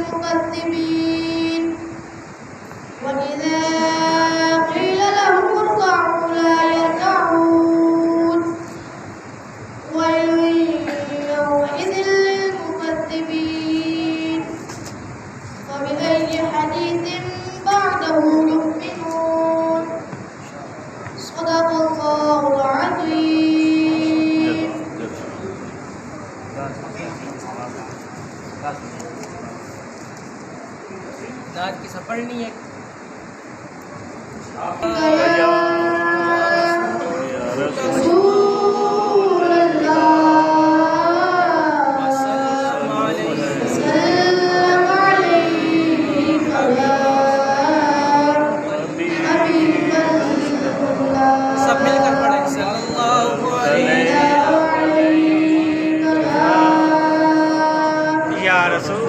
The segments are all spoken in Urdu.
للمكذبين وإذا قيل لهم اركعوا لا يركعون ويل يومئذ للمكذبين فبأي حديث بعده يؤمنون صدق الله العظيم. آج کی سب پڑھنی ہے. رسول اللہ وسلم علیہ سلم علیک یا حبیب اللہ سب مل کر پڑھیں. صلی اللہ علیہ یا رسول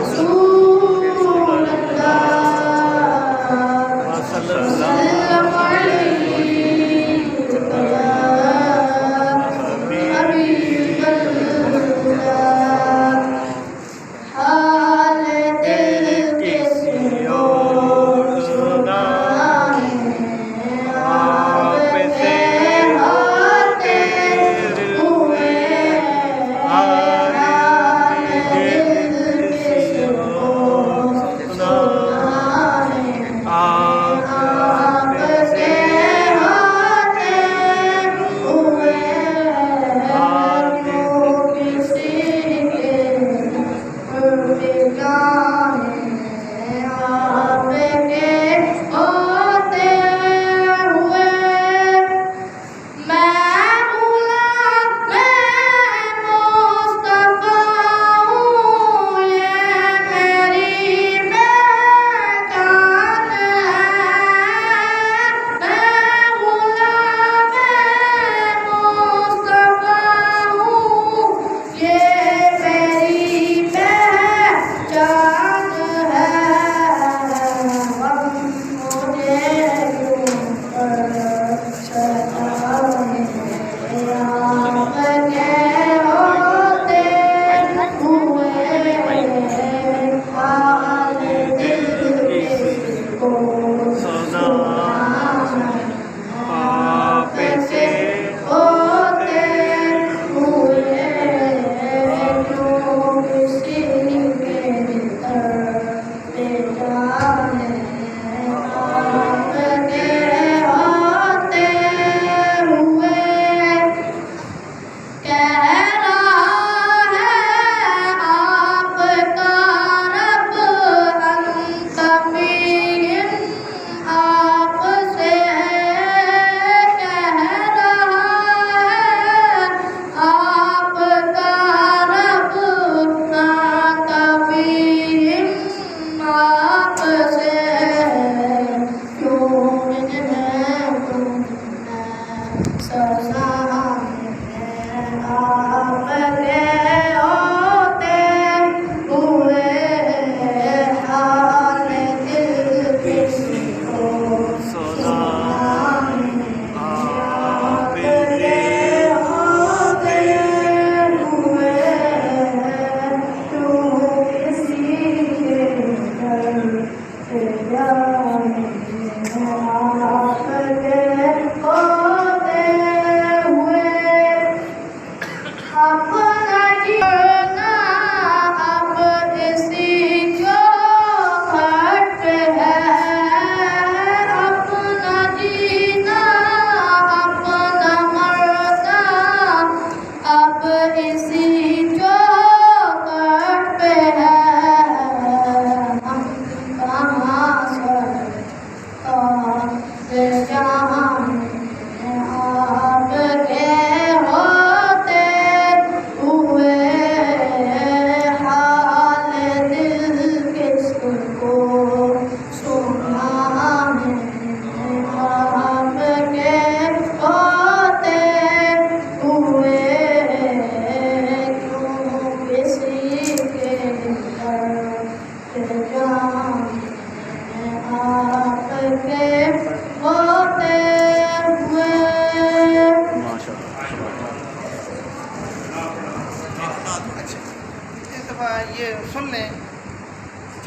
سلم علیک یا حبیب اللہ حال دل کسی اور سنا ہے آپ سے آتے ہوئے حال دل کسی اور سنا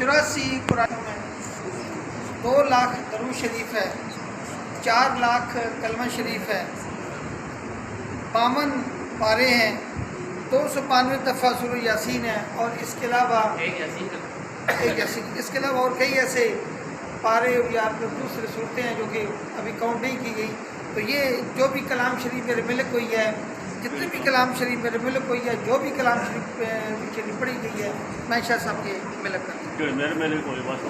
84 قرآن میں 2 لاکھ درود شریف ہے، 4 لاکھ کلمہ شریف ہے، 52 پارے ہیں، 295 دفعہ سورہ یاسین ہے، اور اس کے علاوہ ایک یاسین، اس کے علاوہ اور کئی ایسے پارے یا دوسرے صورتیں ہیں جو کہ ابھی کاؤنٹ نہیں کی گئی. تو یہ جو بھی کلام شریف میرے ملک ہوئی ہے، جتنے بھی کلام شریف میرے ملک ہوئی ہے، جو بھی کلام شریف پڑھی گئی ہے، میں شاہ صاحب کے ملک کرتا ہوں. میرے ملک کوئی بات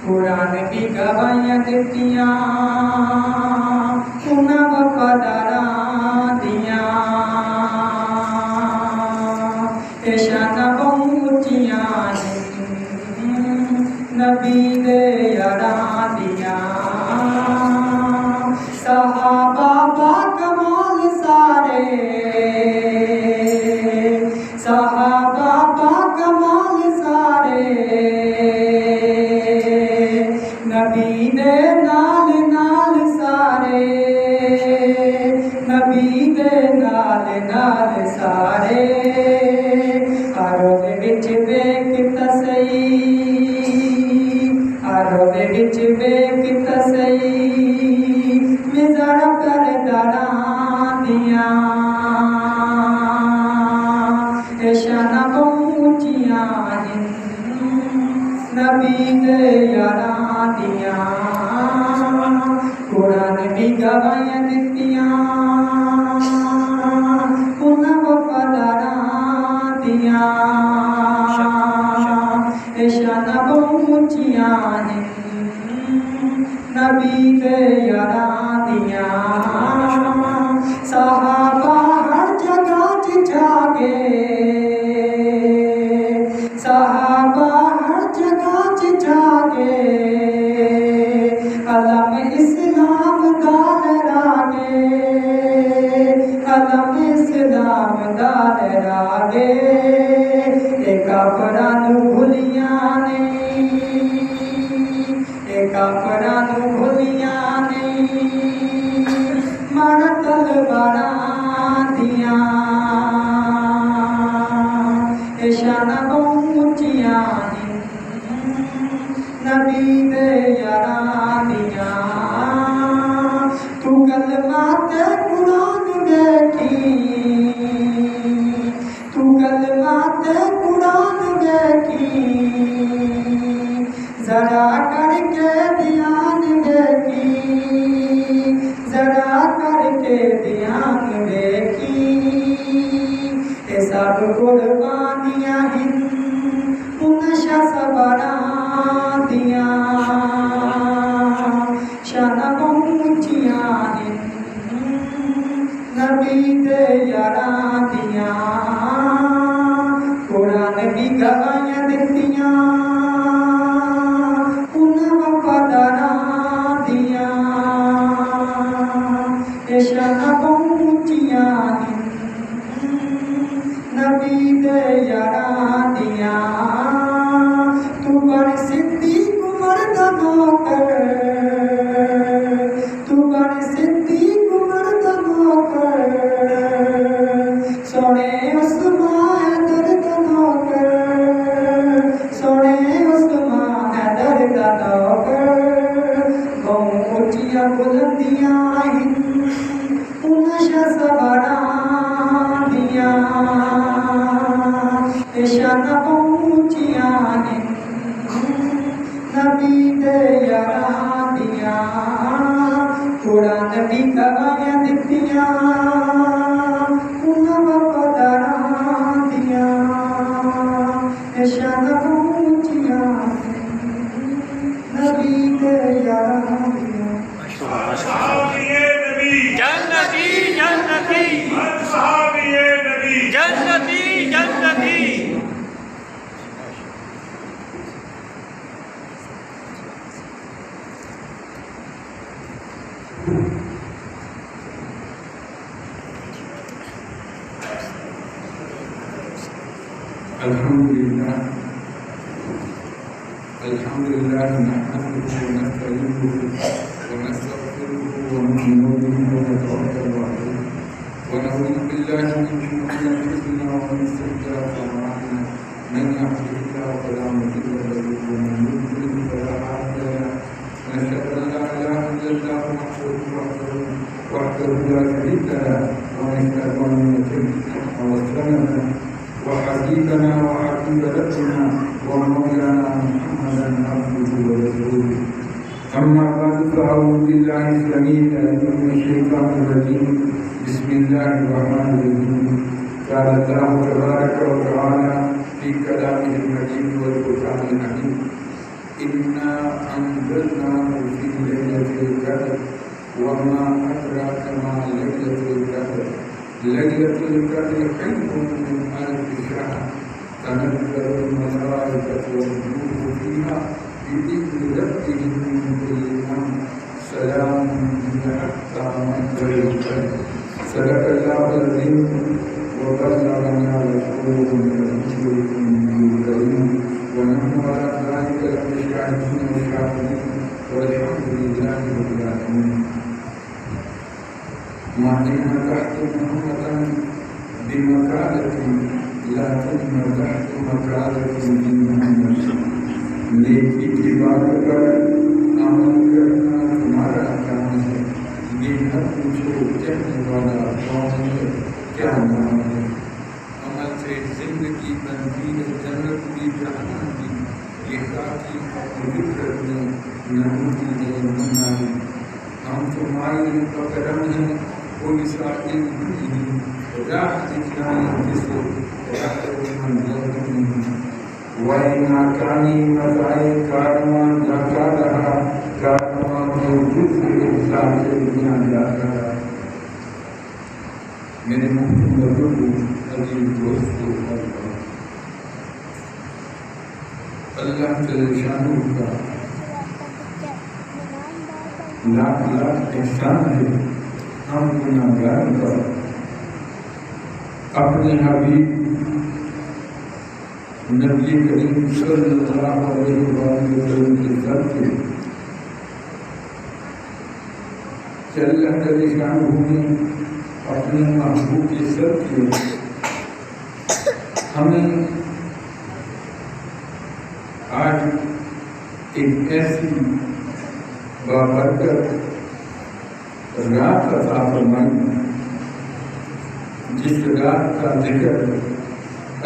قرآن بھی گواہیاں دیتیاں انہاں وفاداراں دیاں اے شاناں بہت اونچیاں نبی دے یاراں دیاں صحابہ با کمال سارے صحابہ با کمال سارے نبی دے نال نال سارے نبی دے نال نال سارے آرو دے وچ ویکھ تسئی آرو دے وچ ویکھ تسئی مزار کرداراں دیاں اے شاناں بہت اونچیاں نبی دے یاراں دیاں قرآن بھی گواہیاں دتیاں انہاں وفاداراں دیاں اے شاناں بہت اونچیاں نبی دے یاراں دیاں صحابہ ہر جگہ جاگے صحابہ ہر جگہ جاگے علم اسلام دار راگے علم اسلام دار راگے اے کافراں نوں بھلیاں نہیں اے کافراں نوں بھلیاں نہیں مار تلواراں دیاں اے شاناں بہت اونچیاں نبی دے یاراں دیاں تو کلمہ تے قرآن دیکھی تو کلمہ تے قرآن دیکھی ذرا کر کے دھیان دیکھی ذرا کر کے دھیان دیکھی اے سب قربانیاں ہن انہاں شاہ صبراں دیاں شاناں بہت اونچیاں نبی دے یاراں دیاں قرآن بھی گواہیاں دتیاں انہاں وفاداراں دیاں اے شاناں بہت اونچیاں نبی دے یاراں دیاں تو بڑ صدیق عمر دا نوکر تو بڑ صدیق عمر دا نوکر سونے عثمان حیدر دا نوکر سونے عثمان حیدر دا نوکر بہت اونچیاں بلندیاں ہن انہاں شاہ صبراں دیاں اے شاناں بہت اونچیاں نبی دے یاراں دیاں قرآن بھی گواہیاں دتیاں انہاں وفاداراں دیاں اے شاناں بہت اونچیاں نبی دے یاراں دیاں جنتی جنتی جنتی جنتی الحمد لله نحمده ونستعينه ونستغفره ونؤمن به ونتوكل عليه ونعوذ بالله من شرور انفسنا ومن سيئات اعمالنا من يهده الله فلا مضل له ومن يضلل فلا هادي له ونشهد ان لا اله الا الله وحده لا شريك له ونشهد ان سيدنا وسندنا وحبيبنا وحبيب ربنا ومولانا محمدا عبده ورسوله. اما بعد فاعوذ بالله السميع العليم من الشيطان الرجيم. بسم الله الرحمن الرحيم. قال الله تبارك وتعالى في كلامه المجيد والقرآن الحكيم: انا انزلناه في ليله القدر وما ادراك ما ليله القدر ليلة القدر خير من ألف شهر تنزل الملائكة والروح فيها بإذن ربهم من كل أمر سلام هي حتى مطلع الفجر. صدق الله العظيم وبلغنا رسوله الكريم ونحن على ذلك لشاهدين وشاهدين والحمد لله رب العالمين. ما إن تحت محمدا بمكالة لكن تحت مكالة بمحمد. نیکی کی بات پر عمل کرنا تمہارا کام ہے. یہ نہ پوچھو کہنے والا کون ہے کیا نام ہے. عمل سے زندگی بنتی ہے جنت کی جہنم کی. یہ خاکی ذکر میں نہ ہوتی ہے منائی. ہم تمہارے کرم ہیں کوئی سائل نہیں. راہ دکھائیں کسے راہ منزل نہیں. وَإِنَّا كَانِي مَزَعِي کارواں جاتا رہا. کارواں موجود سے انسان سے دنیا جاتا رہا. میرے محترم بزرگوں عزیز دوستوں اللہ جل شانہ کا لاکھ لاکھ احسان ہے ہم گناہگار پر. اپنے حبیب نبی کریم صلی اللہ علیہ وسلم کے سر کے اللہ تعالی شانہ نے اپنے محبوب کے سر کے ہمیں آج ایک ایسی بابرکت رات عطا فرمائی جس رات کا ذکر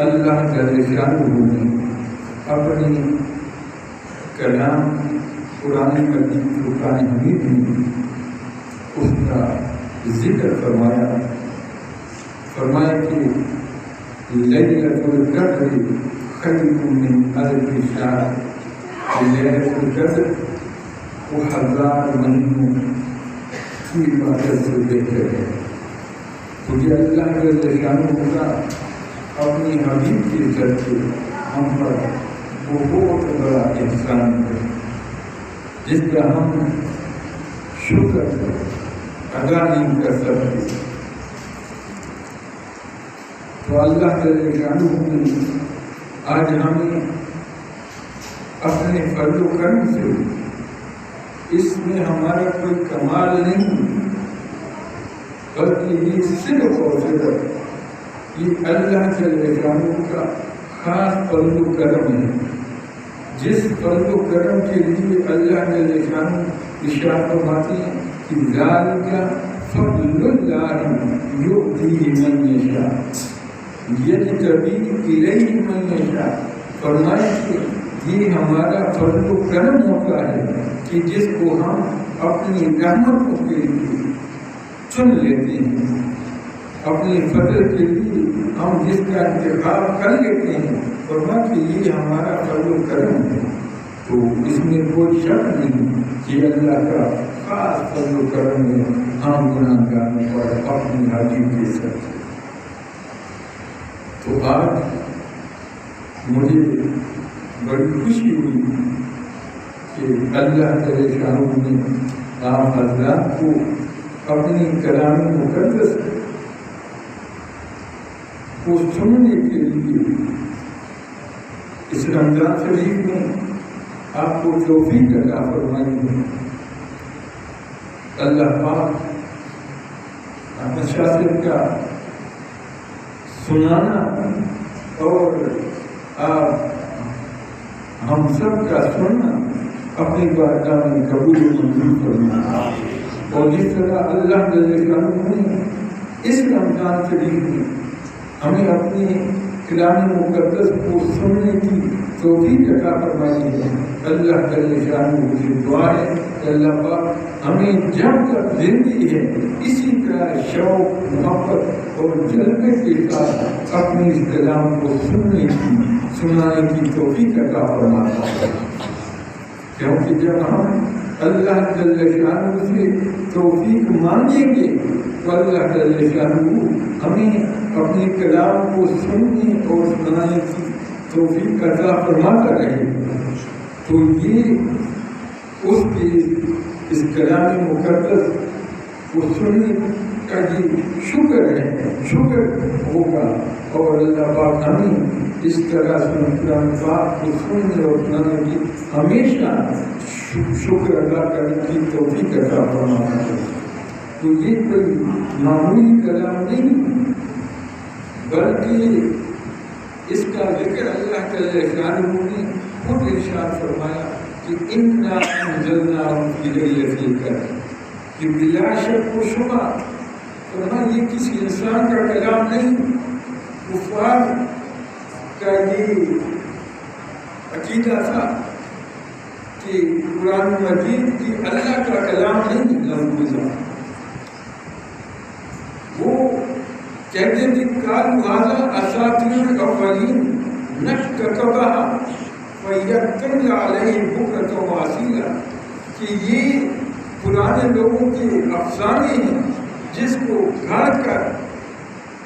اللہ جل شانہ نے اپنی کلام قرآن مجید فرقان حمید میں اس کا ذکر فرمایا کہ لیلۃ القدر خیر من الف شہر. لیلۃ القدر وہ 1000 مہینوں کی عبادت سے بہتر ہے. مجھے اللہ جل شانہ کا اپنی حبیب کے ذریعے ہم پر بہت بڑا احسان ہے جس کا ہم شکر ادا نہیں کر سکتے. تو اللہ جل شانہ نے آج ہمیں اپنے فضل و کرم سے اس میں ہمارا کوئی کمال نہیں بلکہ یہ صرف اور صرف یہ اللہ جل شانہ کا خاص فضل و کرم ہے. جس فضل و کرم کے لیے اللہ جل شانہ ارشاد فرماتے ہیں کہ ذالک فضل اللہ یؤتیہ من یشاء یجتبی الیہ من یشاء. فرمایا کہ یہ ہمارا فضل و کرم ہوتا ہے کہ جس کو ہم اپنی رحمتوں کے لیے چن لیتے ہیں. اپنے فضل کے لیے ہم جس کا انتخاب کر لیتے ہیں. فرمایا کہ یہ ہمارا فضل و کرم ہے. تو اس میں کوئی شک نہیں کہ اللہ کا خاص فضل و کرم ہے ہم گناہگار پر اپنی حاجی کے ساتھ. تو آج مجھے بڑی خوشی ہوئی کہ اللہ جل شانہ نے آپ حضرات کو اپنی کلام مقدس کو سننے کے لیے اس رمضان شریف میں آپ کو توفیق عطا فرمائی ہے۔ اللہ پاک احمد شاہ صاحب کا سنانا اور آپ ہم سب کا سننا اپنی بارگاہ میں قبول و منظور فرمائے، اور جس طرح اللہ جل شانہ نے اس رمضان شریف میں ہمیں اپنے کلام مقدس کو سننے کی توفیق عطا فرمائی ہے، اللہ جل شانہ سے دعا ہے کہ اللہ پاک ہمیں جب تک زندگی ہے اسی طرح شوق، محبت اور جذبے کے ساتھ اپنے اس کلام کو سنانے کی توفیق عطا فرمائے، کیونکہ جب ہم اللہ جل شانہ سے توفیق مانگیں گے تو اللہ جل شانہ ہمیں اپنے کلام کو سننے اور سنانے کی توفیق عطا فرماتا رہے۔ تو یہ اس کے اس کلام مقدس کو سننے کا یہ شکر ہے، شکر ہوگا، اور اللہ پاک ہمیں اس طرح سے قرآن پاک کو سننے اور سنانے کی ہمیشہ شکر ادا کرنے کی توفیق عطا فرمائے۔ تو یہ کوئی معمولی کلام نہیں، بلکہ اس کا ذکر اللہ جل شانہ نے خود ارشاد فرمایا کہ اِنَّا أَنزَلْنَاهُ فِي لَيْلَةِ الْقَدْرِ، کہ بلا شک و شبہ فرمایا یہ کسی انسان کا کلام نہیں۔ کفار کا یہ عقیدہ تھا کہ قرآن مجید کی اللہ کا کلام نہیں لفظ، وہ کہتے تھے قالوا هذا أساطير الأولين نكتتبها فيتملى عليه بكرة وأصيلا، کہ یہ پرانے لوگوں کے افسانے ہیں جس کو گھڑ کر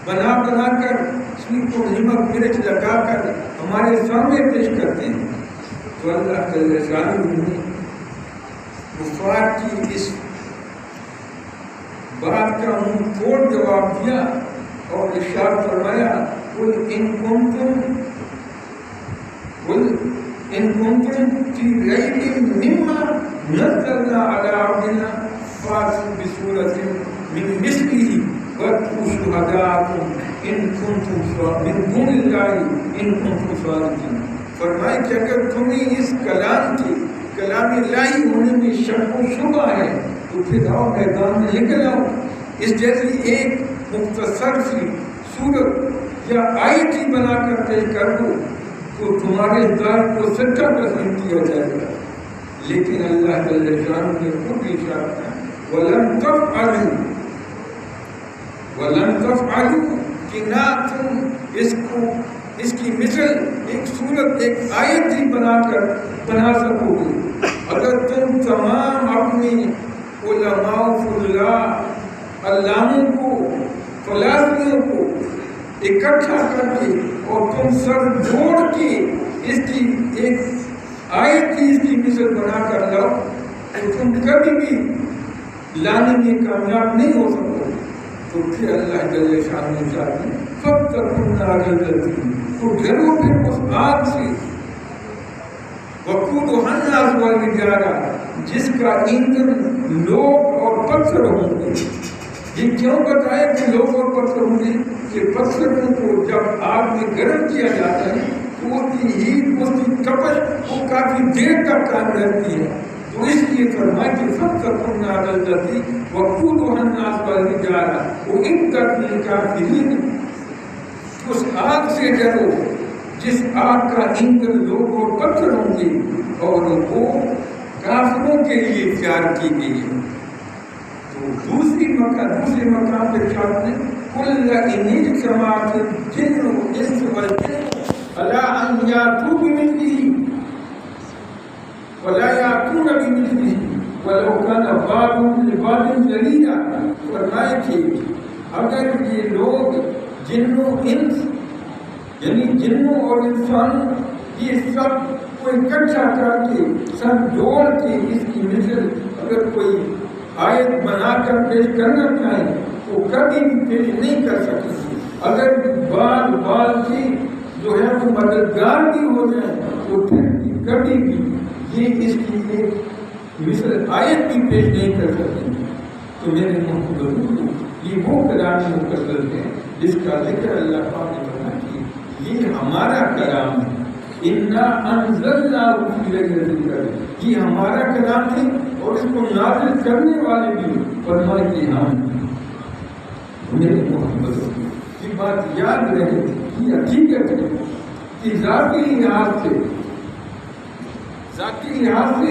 بنا کر اس کو نمک مرچ لگا کر ہمارے سامنے پیش کرتے ہیں۔ تو اللہ جل شانہ نے کفار کی اس بات کا منہ توڑ جواب دیا اور ارشاد فرمایا قل ان کنتم فی ریب مما نزلنا علی عبدنا فاتوا بسورۃ من مثلہ وادعوا شہداءکم ان کنتم من دون اللہ ان کنتم صادقین۔ فرمائے کہ اگر تمہیں اس کلام الہی ہونے میں شک و شبہ ہے تو پھر آؤ میدان میں نکل آؤ، اس جیسی ایک مختصر سی سورت یا آیت ہی بنا کر پیش کر دو تو تمہارے دعوے کو سچا تسلیم کیا جائے گا۔ لیکن اللہ جل شانہ نے خود ارشاد کیا وَلَن تَفْعَلُوا، کہ نہ تم اس کی مثل ایک صورت ایک آیت ہی بنا سکو گے۔ اگر تم تمام اپنی علماء علاموں کو فلاسفیوں کو اکٹھا کر کے اور تم سر جوڑ کے اس کی ایک آیت کی اس کی مثل بنا کر لاؤ تو تم کبھی بھی لانے میں کامیاب نہیں ہو سکو۔ تو پھر اللہ جل شانہ چاہتے ہیں فَاتَّقُوا النَّارَ الَّتِي، تو ڈرو پھر اس آگ سے وَقُودُهَا النَّاسُ وَالْحِجَارَةُ، جس کا ایندھن لوگ اور پتھر ہوں گے۔ یہ کیوں بتایا کہ لوگ اور پتھر ہوں گے؟ کہ پتھروں کو جب آگ میں گرم کیا جاتا ہے تو اس کی ہیٹ، اس کی تپش وہ کافی دیر تک قائم رہتی ہے۔ تو اس لیے فرمایا کہ فَاتَّقُوا النَّارَ الَّتِي وَقُودُهَا النَّاسُ وَالْحِجَارَةُ وَأُعِدَّتْ لِلْكَافِرِينَ، اس آگ سے ڈرو جس آگ کا ایندھن لوگ اور پتھر ہوں گے اور وہ کافروں کے لیے تیار کی گئی ہے۔ تو دوسرے مقام پہ ارشاد ہے قُلْ إِنِ اجْتَمَعَتِ الْجِنُّ وَالْإِنسُ وَالْجِنُّ عَلَىٰ أَن يَأْتُوا بِمِثْلِهِ وَلَا يَأْتُونَ بِمِثْلِهِ وَلَوْ كَانَ بَعْضُهُمْ لِبَعْضٍ ظَهِيرًا۔ فرمائے کہ اگر یہ لوگ جن و انس یعنی جنوں اور انسانوں یہ سب کو اکٹھا کر کے سب جوڑ کے اس کی مثل اگر کوئی آیت بنا کر پیش کرنا چاہیں تو کبھی بھی پیش نہیں کر سکیں۔ اگر بال کی جو ہے وہ مددگار بھی ہو جائے تو پھر کبھی بھی یہ اس کی ایک مثل آیت بھی پیش نہیں کر سکتے. تو میرے محبوب یہ وہ کلام مقدس ہے جس کا ذکر اللہ پاک نے کرنا کہ یہ ہمارا کلام ہے. اِنَّا أَنزَلْنَاهُ فِي لَيْلَةِ الْقَدْرِ یہ ہمارا کلام ہے اور اس کو نازل کرنے والے بھی فرمائے کہ ہم. میرے محبت یہ بات یاد رہے یہ حقیقت ہے کہ ذاتی لحاظ سے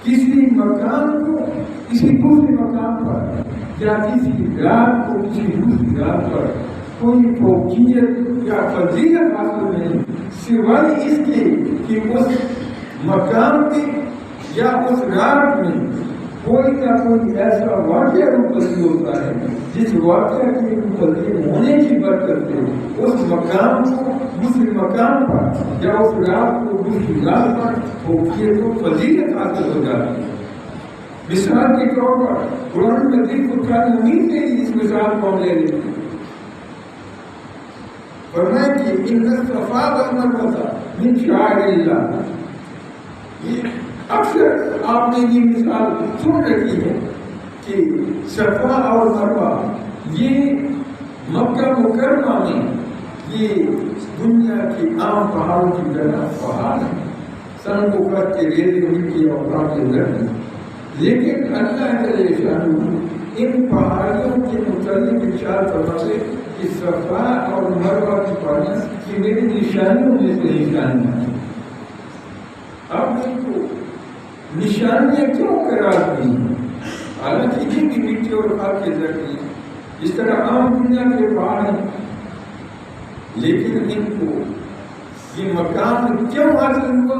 کسی مقام کو کسی دوسرے مقام پر یا کسی رات کو کسی دوسری رات پر کوئی فوقیت یا فضیلت حاصل نہیں سوائے اس کے کہ اس مقام پہ یا اس رات میں کوئی نہ کوئی ایسا واقعہ مقدس ہوتا ہے جس واقعہ کے مقدس ہونے کی برکت سے اس مقام کو دوسرے مقام پر یا اس رات کو دوسری رات پر فوقیت و فضیلت حاصل ہو جاتی ہے. مثال کے طور پر قرآن مجید کو کیا امید ہے اس مثال کو ہم لے لیتے ہیں. فرمایا کہ ان الصفا والمروہ من شعائر اللہ. اکثر آپ نے یہ مثال سن رکھی ہے کہ صفا اور مروہ یہ مکہ مکرمہ میں یہ دنیا کی عام پہاڑوں کی طرح پہاڑ ہیں. سنگوں کا کے ریلے مٹی اور کانٹے لڑنے لیکن اللہ کے شان ان پہاڑیوں کے متعلق ارشاد فرماتے کہ صفا اور مروہ کی پہاڑیاں یہ میری نشانیوں میں سے نشانیاں ہیں. اب ان کو نشانیاں کیوں قرار دی ہیں؟ حالانکہ یہ بھی مٹی اور خاک کے ذریعے ہیں اس طرح عام دنیا کے پہاڑ ہیں لیکن ان کو یہ مقام کیوں حاصل ہوا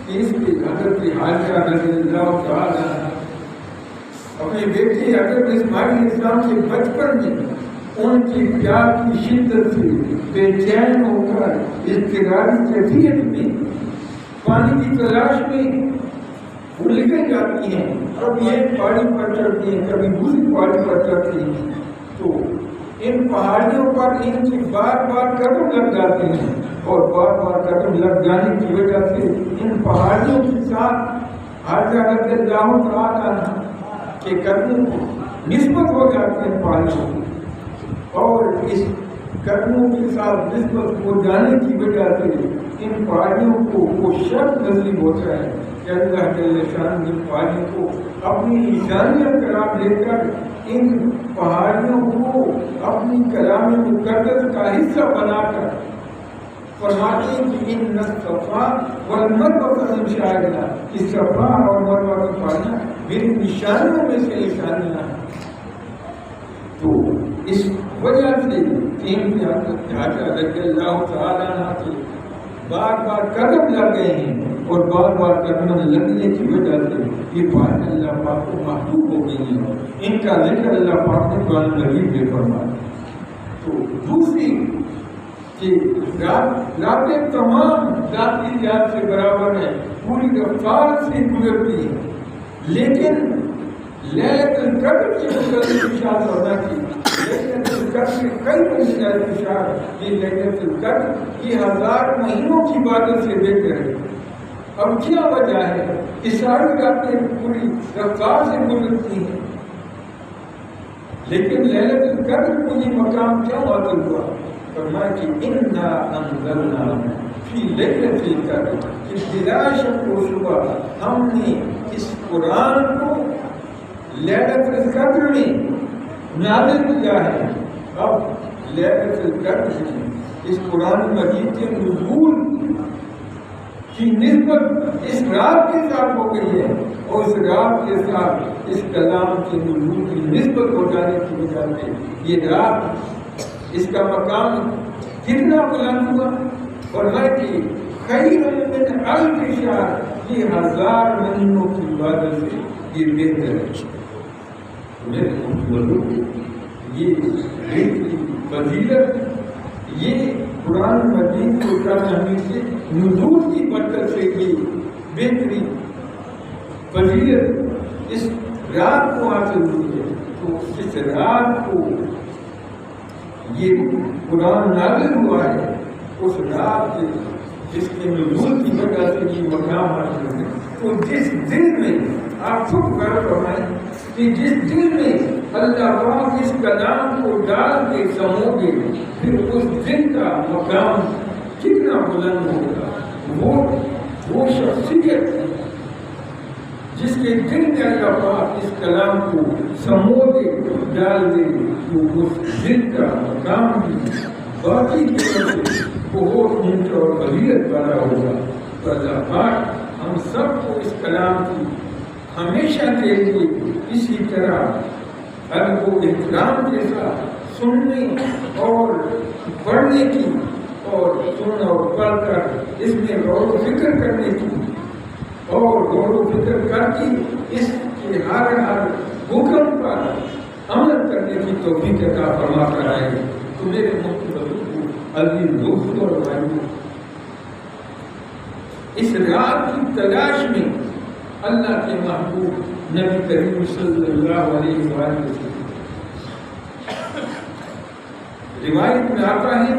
کہ اس پہ حضرت حاجہ رضی اللہ تعالیٰ اپنے بیٹے حضرت اسماعیل علیہ السلام کے بچپن میں ان کی پیار کی شدت سے بے چین ہو کر اضطراری کیفیت میں پانی کی تلاش میں وہ نکل جاتی ہیں. اب یہ پہاڑی پر چڑھتی ہیں کبھی دوسری پہاڑی پر چڑھتی ہیں تو ان پہاڑیوں پر ان کی بار بار قدم لگ جاتے ہیں اور بار بار قدم لگ جانے کی وجہ سے ان پہاڑیوں کے ساتھ حاجہ رضی اللہ تعالیٰ کے قدموں کو نسبت ہو جاتی ہے پہاڑیوں کو اور اس قدموں کے ساتھ نسبت ہو جانے کی وجہ سے ان پہاڑیوں کو وہ شک نصیب ہوتا ہے کہ اللہ جل شان ان پہاڑیوں کو اپنی نشانیاں قرار دے کر ان پہاڑیوں کو اپنی کلام مقدس کا حصہ بنا کر فرماتے ہیں کہ ان الصفا والمروہ من شعائر اللہ کہ صفا اور مروہ کی پہاڑیاں میری نشانیوں میں سے نشانیاں ہیں. تو اس وجہ سے ان کے حاجہ رضی اللہ تعالیٰ عنہ کے بار بار قدم لگ گئے ہیں اور بار بار قدم لگنے کی وجہ سے یہ بات اللہ پاک کو محبوب ہو گئی ہے. ان کا ذکر اللہ پاک نے قرآن مجید میں فرمایا. تو دوسری کہ راتیں تمام ذاتی یاد سے برابر ہیں پوری رفتار سے گزرتی ہیں لیکن لیلۃ القدر کی مقدس اشارت ہونا کی لیلۃ القدر کے کئی مقدس اشارت یہ لیلۃ القدر یہ 1000 مہینوں کی عبادت سے بہتر ہے. اب کیا وجہ ہے کہ ساری راتیں پوری رفتار سے گزرتی ہیں لیکن لیلۃ القدر کو یہ مقام کیوں حاصل ہوا؟ فرمایا کہ انا انزلناہ فی لیلۃ القدر کہ بلا شک و شبہ ہم نے اس قرآن کو لیلۃ القدر میں نازل کیا ہے. اب لیلۃ القدر میں اس قرآن مجید کے نزول کی نسبت اس رات کے ساتھ ہو گئی ہے اور اس رات کے ساتھ اس کلام کے نزول کی نسبت ہو جانے کی وجہ سے یہ رات اس کا مقام کتنا بلند ہوا اور میں کہ خیر من الف شہر یہ 1000 مہینوں کی عبادت سے یہ بہتر ہے. یہ فضیلت یہ قرآن مجید کو قرآن سے نزول کی برکت سے یہ بہتری فضیلت اس رات کو حاصل ہوئی ہے. تو اس رات کو یہ قرآن نازل ہوا ہے اس رات کے جس کے نزول کی وجہ سے یہ مقام حاصل ہے، تو جس دل میں آپ خود غور فرمائیں کہ جس دل میں اللہ پاک اس کلام کو ڈال کے سمو گے، پھر اس دل کا مقام کتنا بلند ہوگا۔ وہ شخصیت جس کے دل میں اللہ پاک اس کلام کو سمو دے ڈال دے، تو اس دل کا مقام بھی باقی دلوں سے بہت اونچا اور فضیلت والا ہوگا۔ تو اللہ پاک ہم سب کو اس کلام کی ہمیشہ کے لیے اسی طرح ادب و احترام کے ساتھ سننے اور پڑھنے کی، اور سن اور پڑھ کر اس میں غور و فکر کرنے کی، اور غور و فکر کر کے اس کے ہر حکم پر عمل کرنے کی توفیق عطا فرما کر آئے۔ تو میرے محترم عزیز دوستوں اور بھائیوں، اس رات کی تلاش میں اللہ کے محبوب نبی کریم صلی اللہ علیہ وآلہ وسلم، روایت میں آتا ہے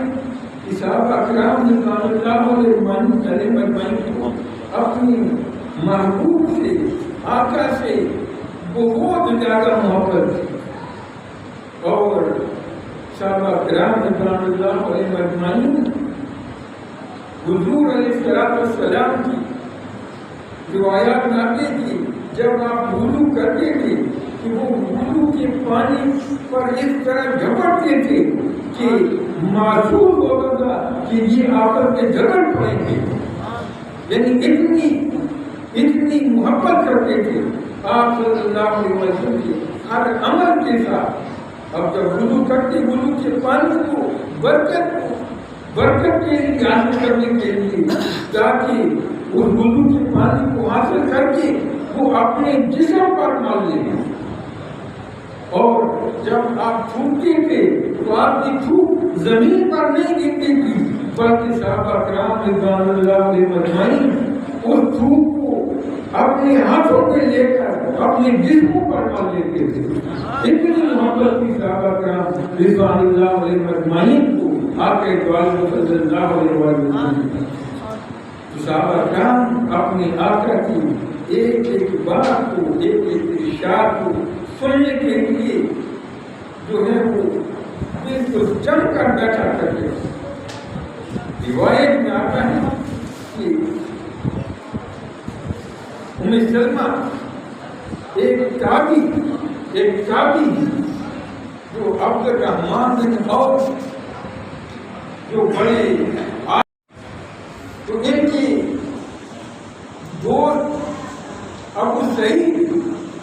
کہ صحابہ کرام رضوان اللہ علیہ مجمعین کو اپنی محبوب سے، آقا سے بہت زیادہ محبت تھی، اور صحابہ کرام رضوان اللہ علیہ مجمعین حضور علیہ السلام کی روایات میں آتی تھی جب آپ وضو کرتے تھے کہ وہ وضو کے پانی پر اس طرح جھپٹتے تھے کہ محسوس ہوتا تھا کہ یہ آپس میں جھگڑ پڑیں گے، یعنی اتنی محبت کرتے تھے آپ صلی اللہ علیہ وسلم کے ہر عمل کے ساتھ۔ اب جب وضو کرتے، وضو کے پانی کو برکت کے لیے حاصل کرنے کے لیے، تاکہ اس وضو کے پانی کو حاصل کر کے وہ اپنے جسم پر مال لیں، اور جب آپ تھوکتے تھے تو آپ کی تھوک زمین پر نہیں گرتی تھی، بلکہ صحابہ کرام رضوان اللہ علیہ مجمعین اس تھوک کو اپنے ہاتھوں پہ لے کر اپنے جسموں پر مال لیتے تھے۔ اتنی محبت کی صحابہ کرام رضوان اللہ علیہ مجمعین کو آقا دو عالم صلی اللہ علیہ وسلم۔ صحابہ کرام اپنے آقا کی ایک ایک بات کو، ایک ایک ارشاد کو سننے کے لیے جو ہے وہ بالکل جم کر بیٹھا کرتے۔ روایت میں آتا ہے کہ ام سلمہ ایک تابعی جو عبد الرحمن بن عوف جو بڑے تو ان کی دوست ابو سعید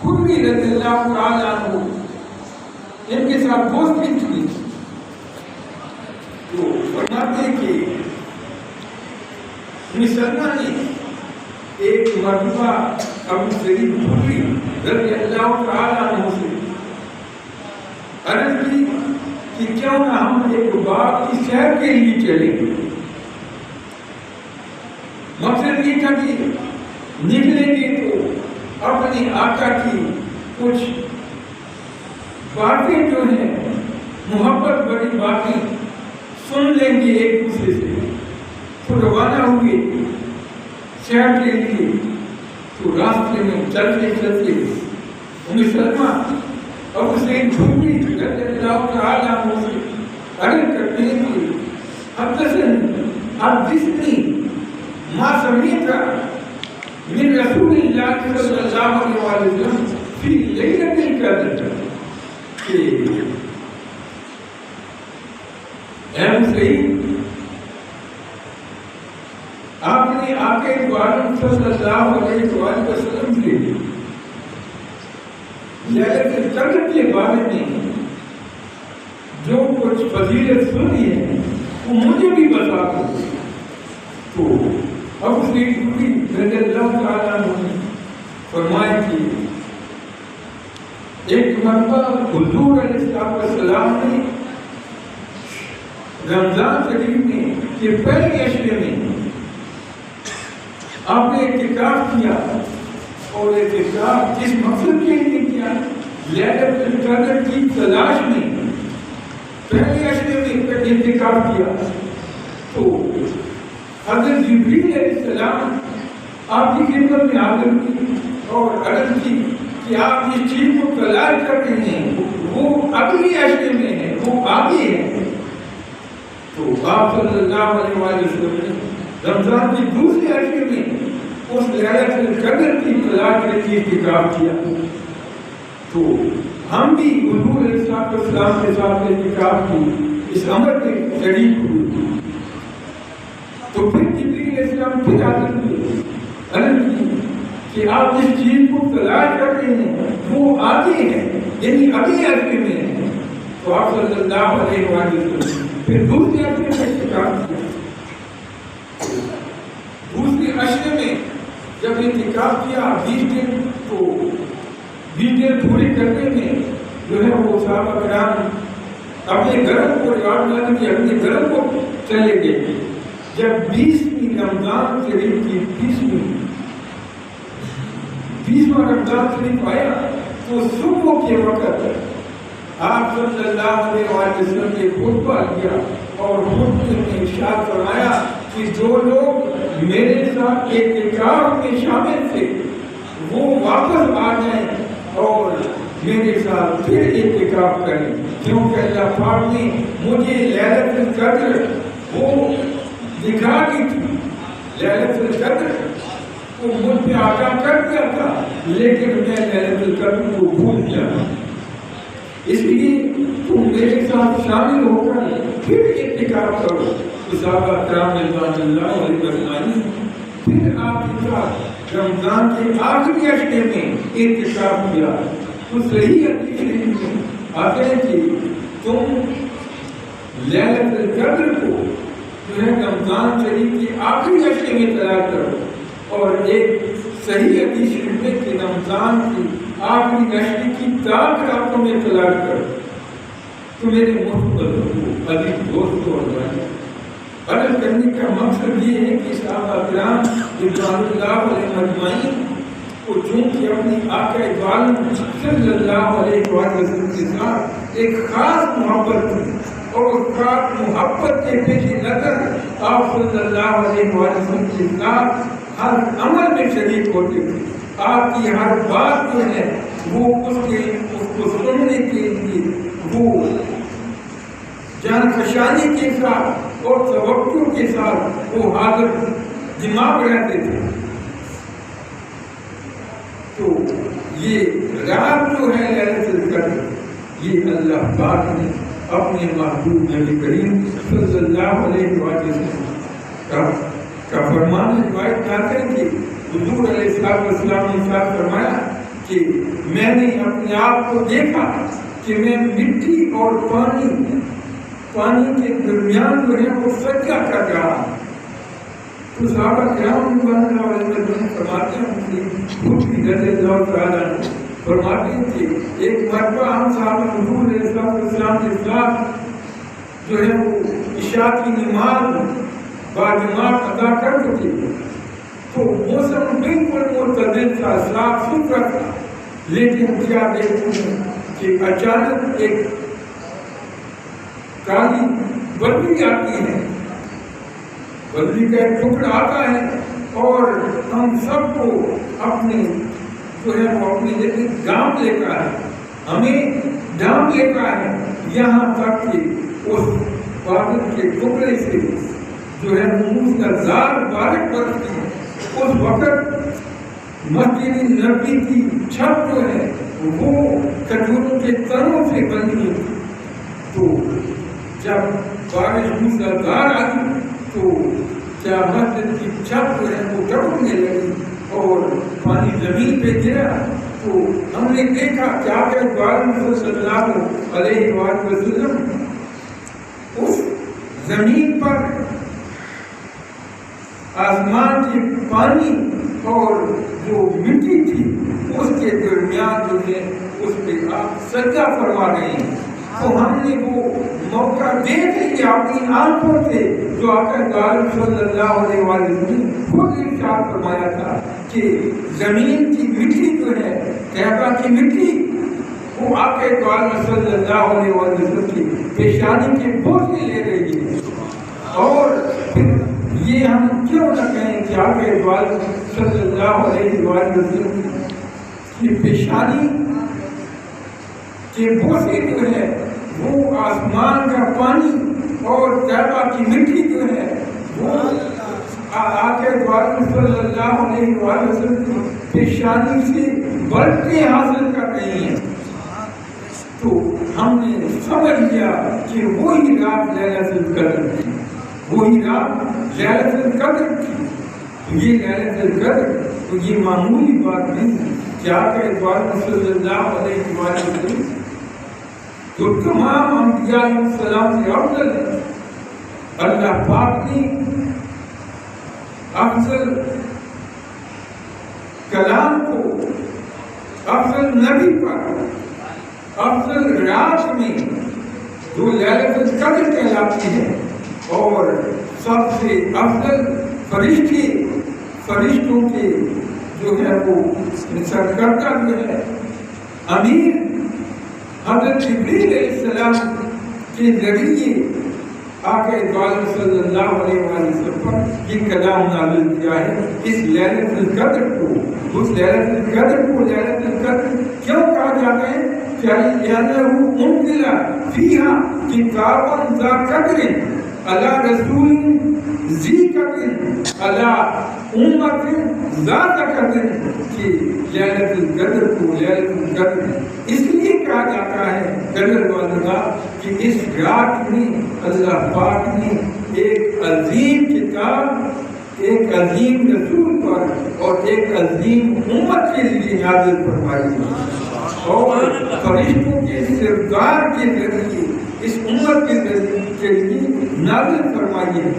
خدری رضی اللہ تعالیٰ عنہ ان کے ساتھ دوستی تھی، تو فرماتے کہ ام سلمہ نے ایک مرتبہ ابو سعید خدری رضی اللہ تعالیٰ عنہ سے عرض کی کہ کیوں نہ ہم ایک باغ کی سیر کے لیے چلیں۔ مقصد یہ تھا کہ نکلیں گے تو اپنی آقا کی کچھ باتیں جو ہیں محبت بڑی باتیں سن لیں گے ایک دوسرے سے۔ تو روانہ ہوئے شہر کے لیے، تو راستے میں چلتے چلتے ام سلمہ ابو سعید خدری رضی اللہ تعالیٰ عنہ سے عرض کرتے ہیں کہ حدثنی ما سمعت من رسول اللہ صلی اللہ علیہ وسلم فی لیلۃ القدر، کہ اے سعید آپ نے آقا دو عالم صلی اللہ علیہ وسلم سے لیلۃ القدر کے بارے میں جو کچھ فضیلت سنی ہے وہ مجھے بھی بتا دو۔ تو ابو سعید خدری رضی اللہ تعالیٰ عنہ نے فرمایا کہ ایک مرتبہ حضور علیہ السلام نے رمضان شریف میں کے پہلے عشرے میں آپ نے اعتکاف کیا، اور اعتکاف جس مقصد کے لیے کیا، لیلۃ القدر کی تلاش میں پہلے عشرے میں اعتکاف کیا۔ تو حضرت جبریل علیہ السلام آپ کی خدمت میں حاضر کی اور عرض کی کہ آپ جس چیز کو تلاش کر رہے ہیں وہ اگلی عشرے میں ہے، وہ آگے ہے۔ تو آپ صلی اللہ علیہ وسلم نے رمضان کی دوسرے عشرے میں اس لیلۃ القدر کی تلاش کے لیے اعتکاف کیا۔ تو ہم بھی حضور علیہ السلام کے ساتھ اعتکاف کی اس عمل میں شریک ہوئے۔ تو پھر جبریل علیہ السلام پھر حاضر ہوئے، عرض کی کہ آپ جس چیز کو تلاش کر رہے ہیں وہ آگے ہے، یعنی اگلے عرصے میں ہے۔ تو آپ صلی اللہ علیہ وسلم پھر دوسرے عرصے میں اعتکاف کیا۔ دوسرے عشرے میں جب اعتکاف کیا 20 دن، تو 20 دن پورے کرنے میں جو ہے وہ صحابہ کرام اپنے گھروں کو رواج لانے کے اپنے گھروں کو چلے گئے۔ جب 20ویں رمضان شریف کی 20واں رمضان شریف آیا تو صبح کے وقت آپ صلی اللہ علیہ وسلم نے خطبہ لیا اور خطبے میں ارشاد فرمایا کہ جو لوگ میرے ساتھ اعتکاف میں شامل تھے وہ واپس آ جائیں اور میرے ساتھ پھر اعتکاف کریں، کیونکہ اللہ پاک نے مجھے لیلۃ القدر وہ دکھا دی تھی۔ لیلۃ القدر کو مجھ پہ آگاہ کر دیا تھا، لیکن میں لیلۃ القدر کو بھول گیا۔ اس لیے تم میرے ساتھ شامل ہو کر پھر اعتکاف کرو۔ صحابہ کرام رضوان اللہ علیہ اجمعین پھر آپ کے ساتھ رمضان کے آخری عشرے میں اعتکاف کیا۔ تو صحیح حدیث شریف میں آتے ہیں کہ تم لیلۃ القدر کو جو ہے رمضان شریف کے آخری عشرے میں تلاش کرو، اور ایک صحیح حدیث شریف میں کہ رمضان کی آخری عشرے کی 4 راتوں میں تلاش کرو۔ تو میرے محبت عزیز دوستوں اور بھائیوں، عرض کرنے کا مقصد یہ ہے کہ صحابہ کرام رضوان اللہ علیہ اجمعین کو چونکہ اپنی آقا عالم صلی اللہ علیہ وسلم کے ساتھ ایک خاص محبت تھی، اور اس خاص محبت کے پیش نظر آپ صلی اللہ علیہ وسلم کے ساتھ ہر عمل میں شریک ہوتے تھے۔ آپ کی ہر بات جو ہے وہ اس کو سننے کے لیے وہ جان فشانی کے ساتھ اور توقع کے ساتھ وہ حاضر دماغ رہتے تھے۔ تو یہ رات جو ہے لیلۃ القدر، یہ اللہ پاک نے اپنے محبوب نبی کریم صلی اللہ علیہ وسلم کا فرمان روایت کرتے ہیں کہ حضور علیہ السلام نے ارشاد فرمایا کہ میں نے اپنے آپ کو دیکھا کہ میں مٹی اور پانی کے درمیان جو ہے وہ سجدہ کر رہا ہوں۔ تو صحابہ کرام رضوان اللہ علیہ وسلم فرماتے ہیں کہ خود بھی رضی اللہ تعالیٰ فرماتے ہیں کہ ایک مرتبہ ہم صحابہ حضور علیہ السلام کے ساتھ جو ہے وہ عشاء کی نماز باجماعت ادا کر چکے، تو موسم بالکل معتدل تھا، صاف ستھرا تھا، لیکن کیا دیکھتے ہیں کہ اچانک ایک کالی بدلی آتی ہے، بدلی کا ایک ٹکڑا آتا ہے اور ہم سب کو اپنے جو ہے وہ اپنی جگہ ڈانپ لیتا ہے، ہمیں ڈانپ لیتا ہے، یہاں تک کہ اس بادل کے ٹکڑے سے جو ہے موسلادھار بارش برستی ہے۔ اس وقت مسجد نبی کی چھت جو ہے وہ کھجوروں کے تنوں سے بنی ہے۔ تو جب بارش موسلادھار آئی تو کیا مسجد کی چھت جو ہے وہ ٹپکنے لگی اور پانی زمین پہ گرا، تو ہم نے دیکھا کیا کہ صلی اللہ علیہ وسلم اس زمین پر آسمان کی پانی اور جو مٹی تھی اس کے درمیان جو ہے اس پہ آپ سجدہ فرما رہے ہیں۔ تو ہم نے وہ موقع دیکھ لیا اپنی آنکھوں سے جو آقا عالم صلی اللہ علیہ وسلم نے خود ارشاد فرمایا تھا کہ زمین کی مٹی جو ہے کعبہ کی مٹی وہ آقا عالم صلی اللہ علیہ وسلم کی پیشانی کے بوسے لے رہی ہے، اور یہ ہم کیوں نہ کہیں کہ آقا دو عالم صلی اللہ علیہ وآلہ وسلم کی پیشانی کے بوسے جو ہے وہ آسمان کا پانی اور طیبہ کی مٹی جو ہے وہ آقا دو عالم صلی اللہ علیہ وآلہ وسلم کی پیشانی سے برکتیں حاصل کر رہی ہیں. تو ہم نے سمجھ لیا کہ وہی رات لیلۃ القدر تھی، وہی رات لیلۃ القدر تھی. تو یہ لیلۃ القدر تو یہ معمولی بات نہیں کہ آقا دو عالم صلی اللہ علیہ وآلہ وسلم جو تمام انبیاء علیہ السلام سے افضل ہے، اللہ پاک نے افضل کلام کو افضل نبی پر افضل رات میں جو لیلۃ القدر کہلاتی ہے اور سب سے افضل فرشتوں کے جو ہے وہ سرکردہ جو ہے امیر حضرت جبریل علیہ السلام کے ذریعے آقا دو عالم صلی اللہ علیہ وآلہ وسلم پر یہ کلام نازل کیا ہے. اس لیلۃ القدر کو اس لیلۃ القدر کو لیلۃ القدر کیوں کہا جاتا ہے؟ لأنه أنزل فيها كتاب ذا قدر على رسول ذي قدر على أمة ذات قدر کہ لیلۃ القدر کو لیلۃ القدر اس لیے کہا جاتا ہے قدر والا کہ اس رات میں اللہ پاک نے ایک عظیم کتاب ایک عظیم رسول پر اور ایک عظیم امت کے لیے نازل فرمائی اور فرشتوں کے سردار کے ذریعے اس امت کے لیے نازل فرمائی ہے.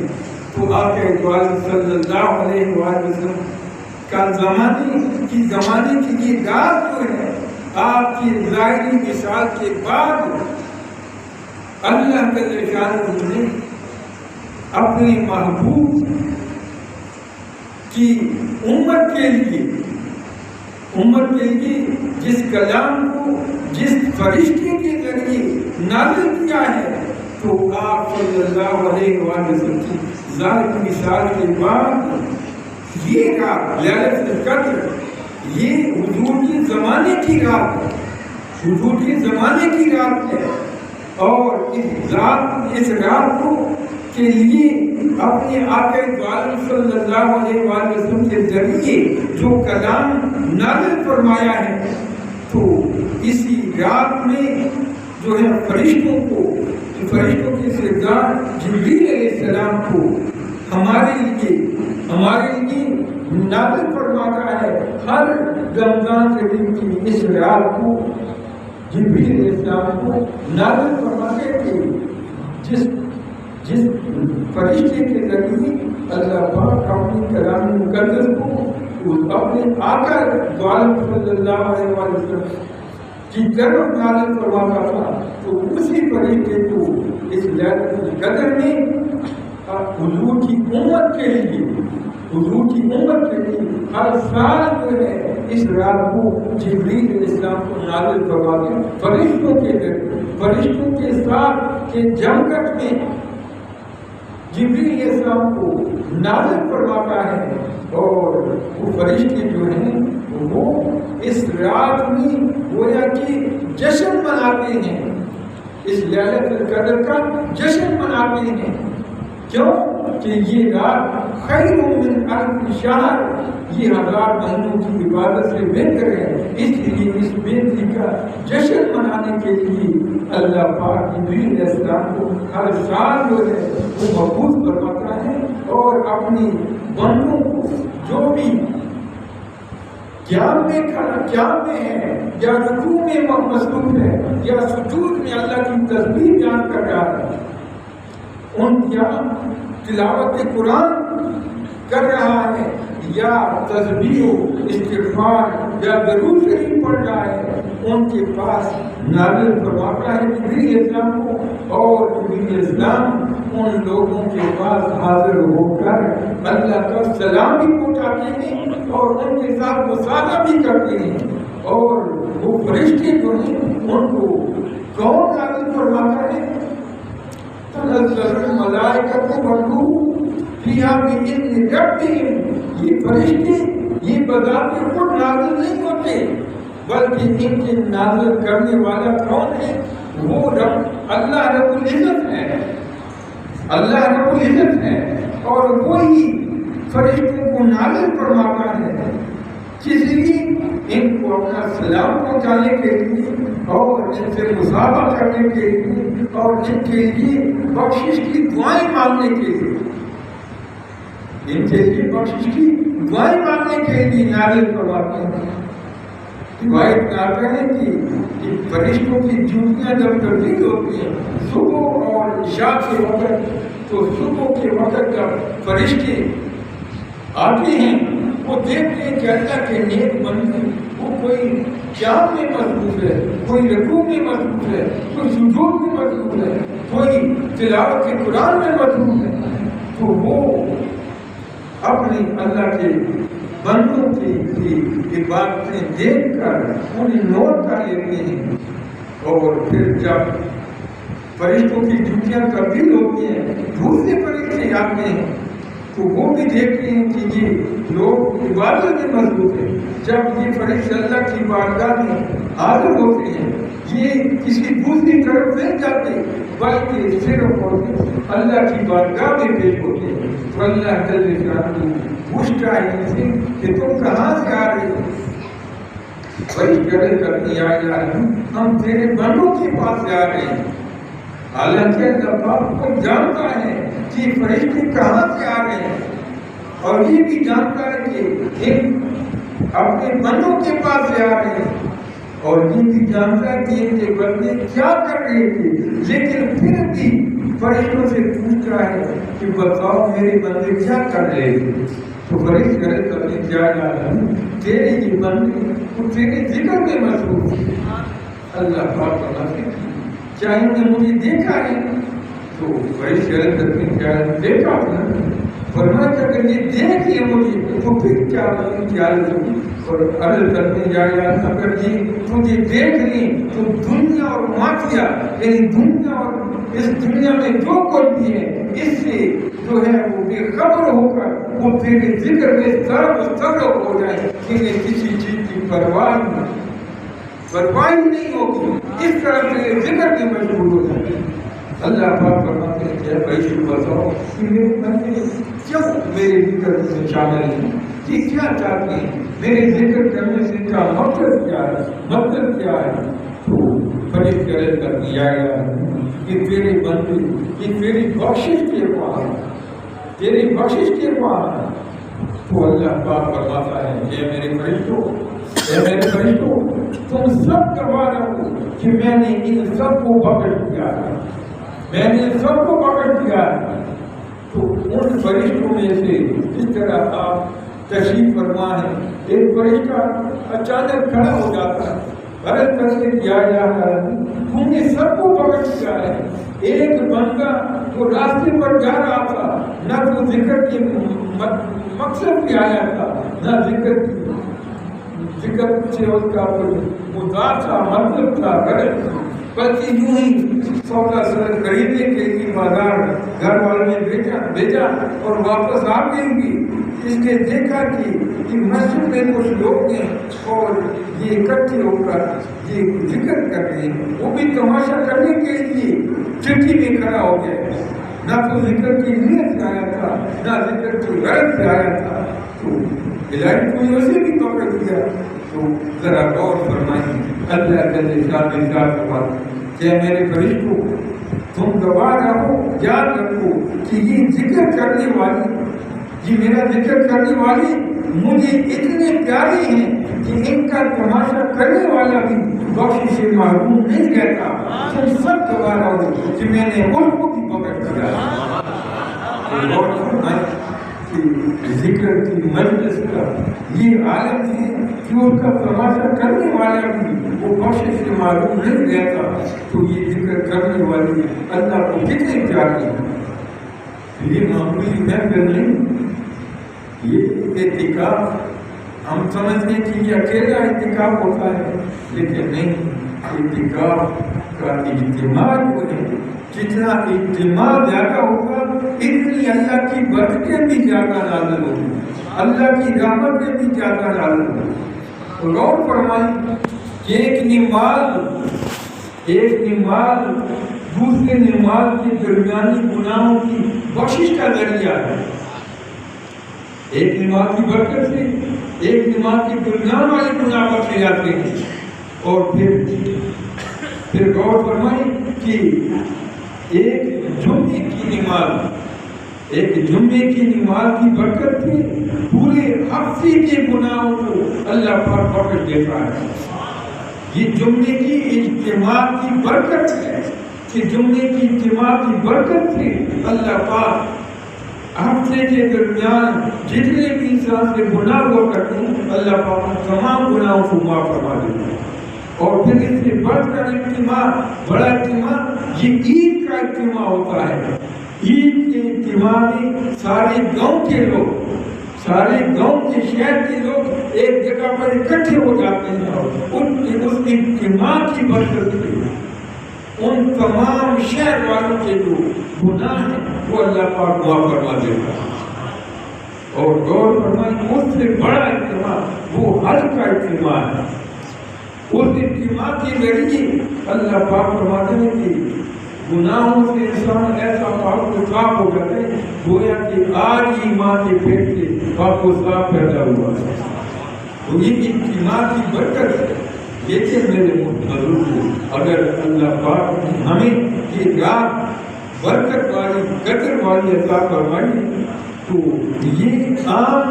تو آقا دو عالم صلی اللہ علیہ وآلہ وسلم کا زمانے کی یہ رات جو ہے آپ کی ظاہری مثال کے بعد اللہ جل شانہ نے اپنے محبوب کی امت کے لیے جس کلام کو جس فرشتے کے ذریعے نازل کیا ہے تو آپ صلی اللہ علیہ وآلہ وسلم کی ظاہری مثال کے بعد یہ رات لیلۃ القدر یہ حضور کے زمانے کی رات ہے، حضور کے زمانے کی رات ہے. اور اس رات کو کے لیے اپنے آقا دو عالم صلی اللہ علیہ وآلہ وسلم کے ذریعے جو کلام نازل فرمایا ہے تو اسی رات میں جو ہے فرشتوں کے سردار جبریل علیہ السلام کو ہمارے لیے نازل فرماتا ہے. ہر رمضان شریف کی اس رات کو جبریل علیہ السلام کو نازل فرماتے تھے جس فرشتے کے ذریعے اللہ پاک اپنی کلام مقدس کو اپنے آقا دو عالم صلی اللہ علیہ وسلم کی طرف نازل فرماتا تھا. تو اسی فرشتے کو اس لیلۃ القدر میں حضور کی امت کے لیے ہر سال جو ہے اس رات کو جبریل علیہ السلام کو نازل فرماتے فرشتوں کے ساتھ کے جمگٹ میں جبریل علیہ السلام کو نازل فرماتا ہے. اور وہ فرشتے جو ہیں وہ اس رات میں گویا کہ جشن مناتے ہیں، اس لیلۃ القدر کا جشن مناتے ہیں. کیوں کہ یہ رات خیر من الف شہر، یہ 1000 مہینوں کی عبادت سے بہتر ہے. اس لیے اس بہتری کا جشن منانے کے لیے اللہ پاک جبریل علیہ السلام کو ہر سال جو ہے وہ مبعوث فرماتا ہے اور اپنی بندوں کو جو بھی قیام میں ہے یا رکوع میں مصروف ہے یا سجود میں اللہ کی تسبیح بیان کر رہا ہے، ان یا تلاوت قرآن کر رہا ہے یا تسبیح و استغفار یا درود شریف پڑھ رہا ہے، ان کے پاس نازل فرماتا ہے جبریل علیہ السلام کو، اور جبریل علیہ السلام ان لوگوں کے پاس حاضر ہو کر اللہ کا سلام بھی پہنچاتے ہیں اور ان کے ساتھ مصالحہ بھی کرتے ہیں. اور وہ فرشتے جو ہیں ان کو کون نازل فرماتا ہے؟ تنزل الملائکۃ والروح فیہا بِإِذْنِ رَبِّهِمْ، یہ فرشتے یہ بذات خود نازل نہیں ہوتے، بلکہ ان کے نازل کرنے والا کون ہے؟ وہ رب اللہ رب العزت ہے، اللہ رب العزت ہے، اور وہی فرشتوں کو نازل فرماتا ہے، جس لیے ان کو اپنا سلام پہنچانے کے لیے اور ان سے مصافحہ کرنے کے لیے اور ان کے لیے بخشش کی دعائیں مانگنے کے لیے، ان کے لیے بخشش کی دعائیں مانگنے کے لیے نازل فرماتے ہیں۔ روایت میں آتا ہے کہ فرشتوں کی ڈیوٹیاں جب تبدیل ہوتی ہیں صبح اور عشاء کے وقت، تو صبح کے وقت جب فرشتے آتے ہیں وہ دیکھتے ہیں کہ اللہ کے نیک بندے وہ کوئی قیام میں مصروف ہے، کوئی رکوع میں مصروف ہے، کوئی سجود میں مصروف ہے، کوئی تلاوت قرآن میں مصروف ہے، تو وہ اپنے اللہ کے بندوں کی باتیں دیکھ کر انہیں نوٹ کر لیتے ہیں، اور پھر جب فرشتوں کی ڈیوٹیاں تبدیل ہوتی ہیں دوسرے فرشتے آتے ہیں تو وہ بھی دیکھتے ہیں کہ یہ لوگ عبادت میں مصروف ہیں۔ جب یہ فرشتے اللہ کی بارگاہ میں حاضر ہوتے ہیں یہ کسی دوسری طرف نہیں جاتے بلکہ صرف اور صرف اللہ کی بارگاہ میں پیش ہوتے ہیں، تو اللہ جل شانہ پوچھتا ہے ان سے کہ تم کہاں سے آ رہے ہو؟ فرشتے کرتے ہیں یا الہ ہم تیرے بندوں کے پاس سے آ رہے ہیں۔ حالانکہ اللہ پاک کو جانتا ہے کہ فرشتے کہاں سے آ رہے ہیں، اور یہ بھی جانتا ہے کہ ان اپنے بندوں کے پاس سے آ رہے ہیں، اور یہ بھی جانتا ہے کہ ان کے بندے کیا کر رہے تھے، لیکن پھر بھی فرشتوں سے پوچھتا ہے کہ بتاؤ میرے بندے کیا کر رہے تھے؟ تو فرشتے کرتے کیا جانا تیرے یہ بندے وہ تیرے ذکر میں مصروف تھے۔ اللہ پاک فرماتے ہیں کیا انہوں نے مجھے دیکھا ہے؟ تو فرشتے کرتے کیا دیکھا نا؟ فرمایا کہ اگر یہ دیکھیے مجھے تو پھر کیا لگی؟ اور عرض کرتے جائے اگر یہ تجھے دیکھ لیں تو دنیا اور معافیہ یعنی دنیا اور اس دنیا میں جو کچھ بھی ہے اس سے جو ہے وہ بے خبر ہو کر وہ تیرے ذکر میں سرب ہو جائے، انہیں کسی چیز کی پرواہ نہیں ہوگی، اس طرح سے ذکر میں مشغول ہو جائے۔ اللہ پاک فرماتے ہیں کہ فرشتے بتاؤ کہ میرے بندے کیوں میرے ذکر میں شامل ہیں، یہ کیا چاہتے ہیں، میرے ذکر کرنے سے کا مقصد کیا ہے؟ تو فرشتے عرض کر دیا گیا کہ تیرے بندے کہ تیری بخشش کے بعد تو اللہ پاک فرماتا ہے کہ میرے فرشتوں تم سب گواہ رہو کہ میں نے ان سب کو بخش دیا ہے، تو ان فرشتوں میں سے جس طرح آپ تشریف فرما ہے ایک فرشتہ اچانک کھڑا ہو جاتا ہے، عرض کرتے کیا تم نے سب کو بخش دیا ہے۔ ایک بندہ جو راستے پر جا رہا تھا نہ تو ذکر کے مقصد پہ آیا تھا نہ ذکر سے اس کا کوئی مدعا تھا، مطلب تھا، غرض تھا، بلکہ یوں ہی سودا خریدنے کے لیے بازار گھر والوں نے بھیجا اور واپس آ گئی بھی اس نے دیکھا کہ مسجد میں کچھ لوگ ہیں اور یہ اکٹھے ہو کر یہ ذکر کر رہے ہیں، وہ بھی تماشا کرنے کے لیے چٹھی میں کھڑا ہو گیا، نہ تو ذکر کی نیت سے آیا تھا نہ ذکر کی غرض سے آیا تھا، تو الہی کوئی اسے بھی پکڑ دیا۔ تو ذرا غور فرمائیں اللہ کے ساتھ کہ میرے فرشتوں تم گواہ رہو، یاد رکھو کہ یہ ذکر کرنے والی میرا ذکر کرنے والی مجھے اتنے پیارے ہیں کہ ان کا تماشا کرنے والا بھی بخشش سے محروم نہیں رہتا۔ تم سب گواہ رہو کہ میں نے ان کو بھی پکڑ دیا۔ غور فرمائیں کہ ذکر کی مجلس کا یہ عالم ہے کہ اس کا تماشا کرنے والا بھی وہ بخشش سے معلوم نہیں رہتا، تو یہ ذکر کرنے والی اللہ کو کتنے پیاری ہے۔ یہ معمولی محفل نہیں، یہ اعتکاف ہم سمجھتے ہیں کہ یہ اکیلا اعتکاف ہوتا ہے، لیکن نہیں، اعتکاف کا اجتماع جو ہے جتنا اجتماع زیادہ ہوگا اتنی اللہ کی برکتیں بھی زیادہ نازل ہوگی، اللہ کی رحمتیں بھی زیادہ نازل ہوگی۔ غور فرمائیں کہ ایک نماز دوسرے نماز کے درمیانی گناہوں کی بخشش کا ذریعہ ہے۔ ایک نماز کی برکت سے ایک نماز کے درمیان والے گناہ بخشے جاتے ہیں۔ اور پھر غور فرمائیں کہ ایک جمعے کی نماز کی برکت سے پورے ہفتے کے گناہوں کو اللہ پاک بخش دیتا ہے۔ یہ جمعے کی اجتماع کی برکت ہے کہ جمعے کی اجتماع کی برکت سے اللہ پاک ہفتے کے درمیان جتنے بھی انسان سے گناہ ہوا کرتے ہیں اللہ پاک ان تمام گناہوں کو معاف فرما دیتا ہے۔ اور پھر اس سے بڑھ کر اجتماع، بڑا اجتماع یہ عید کا اجتماع ہوتا ہے۔ عید کے اجتماع میں سارے گاؤں کے لوگ، سارے گاؤں کے شہر کے لوگ ایک جگہ پر اکٹھے ہو جاتے ہیں اور اس اجتماع کی برکت سے ان تمام شہر والوں کے جو گناہ ہیں وہ اللہ پاک معاف فرما دیتا ہے۔ اور غور فرمائیں اس سے بڑا اجتماع وہ حج کا اجتماع ہے۔ اس اجتماع کے ذریعے اللہ پاک فرماتے ہیں کہ گناہوں سے انسان ایسا پاک و صاف ہو جاتا ہے گویا کہ آج ہی ماں کے پیٹ سے پاک و صاف پیدا ہوا ہے۔ تو یہ اجتماع کی برکت ہے۔ لیکن میرے محترم اگر اللہ پاک نے ہمیں یہ رات برکت والی قدر والی عطا فرمائی تو یہ عام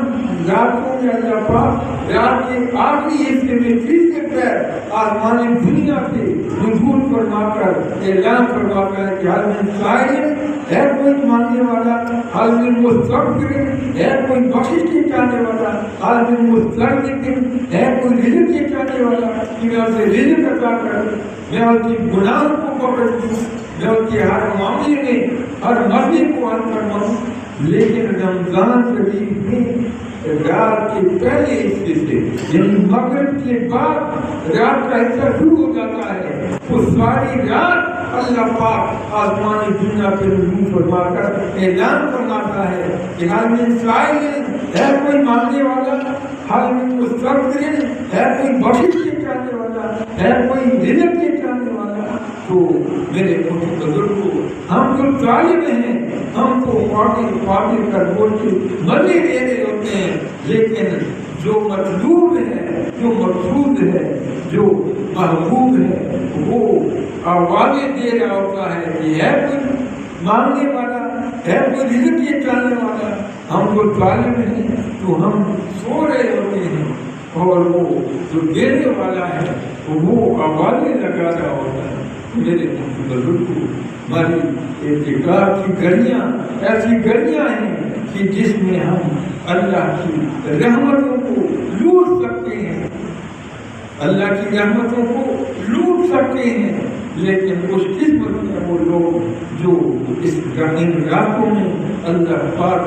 راتوں میں اللہ پاک رات کے آخری حصے میں پھر سے پیر آسمان دنیا سے نزول فرما کر اعلان فرماتا ہے کہ حال میں سائل ہے کوئی ماننے والا، حال میں مستغفر ہے کوئی بخشش کے چاہنے والا، حال میں مستغفر ہے کوئی رزق کے چاہنے والا کہ میں اسے رزق عطا کروں، میں اس کی گناہوں کو پکڑ دوں، میں اس کے ہر معاملے میں ہر مسئلے کو حل فرماؤں۔ لیکن رمضان شریف میں رات کے پہلے حصے سے یعنی مغرب کے بعد رات کا حصہ شروع ہو جاتا ہے، وہ ساری رات اللہ پاک آسمان دنیا پہ نزول فرما کر اعلان فرماتا ہے کہ حال میں سائل ہے کوئی مانگنے والا، حال میں مستغفر ہے کوئی بخشش کے چاہنے والا، ہے کوئی رزق کے چاہنے والا۔ تو میرے بزرگوں ہم تو طالب ہیں، ہم تو پاگل کر بول کے مزے لے رہے ہوتے ہیں، لیکن جو مطلوب ہے، جو مقصود ہے، جو محبوب ہے وہ آوازیں دے رہا ہوتا ہے کہ ہے کوئی مانگنے والا، ہے کوئی رزق کے چاہنے والا۔ ہم تو طالب ہیں تو ہم سو رہے ہوتے ہیں اور وہ جو دینے والا ہے وہ آوازیں لگا رہا ہوتا ہے۔ میرے بزرگوں ہماری اعتکاف کی گھڑیاں ایسی گھڑیاں ہیں کہ جس میں ہم اللہ کی رحمتوں کو لوٹ سکتے ہیں، اللہ کی رحمتوں کو لوٹ سکتے ہیں۔ لیکن خوش قسمت ہیں وہ لوگ جو اس ان راتوں میں اللہ پاک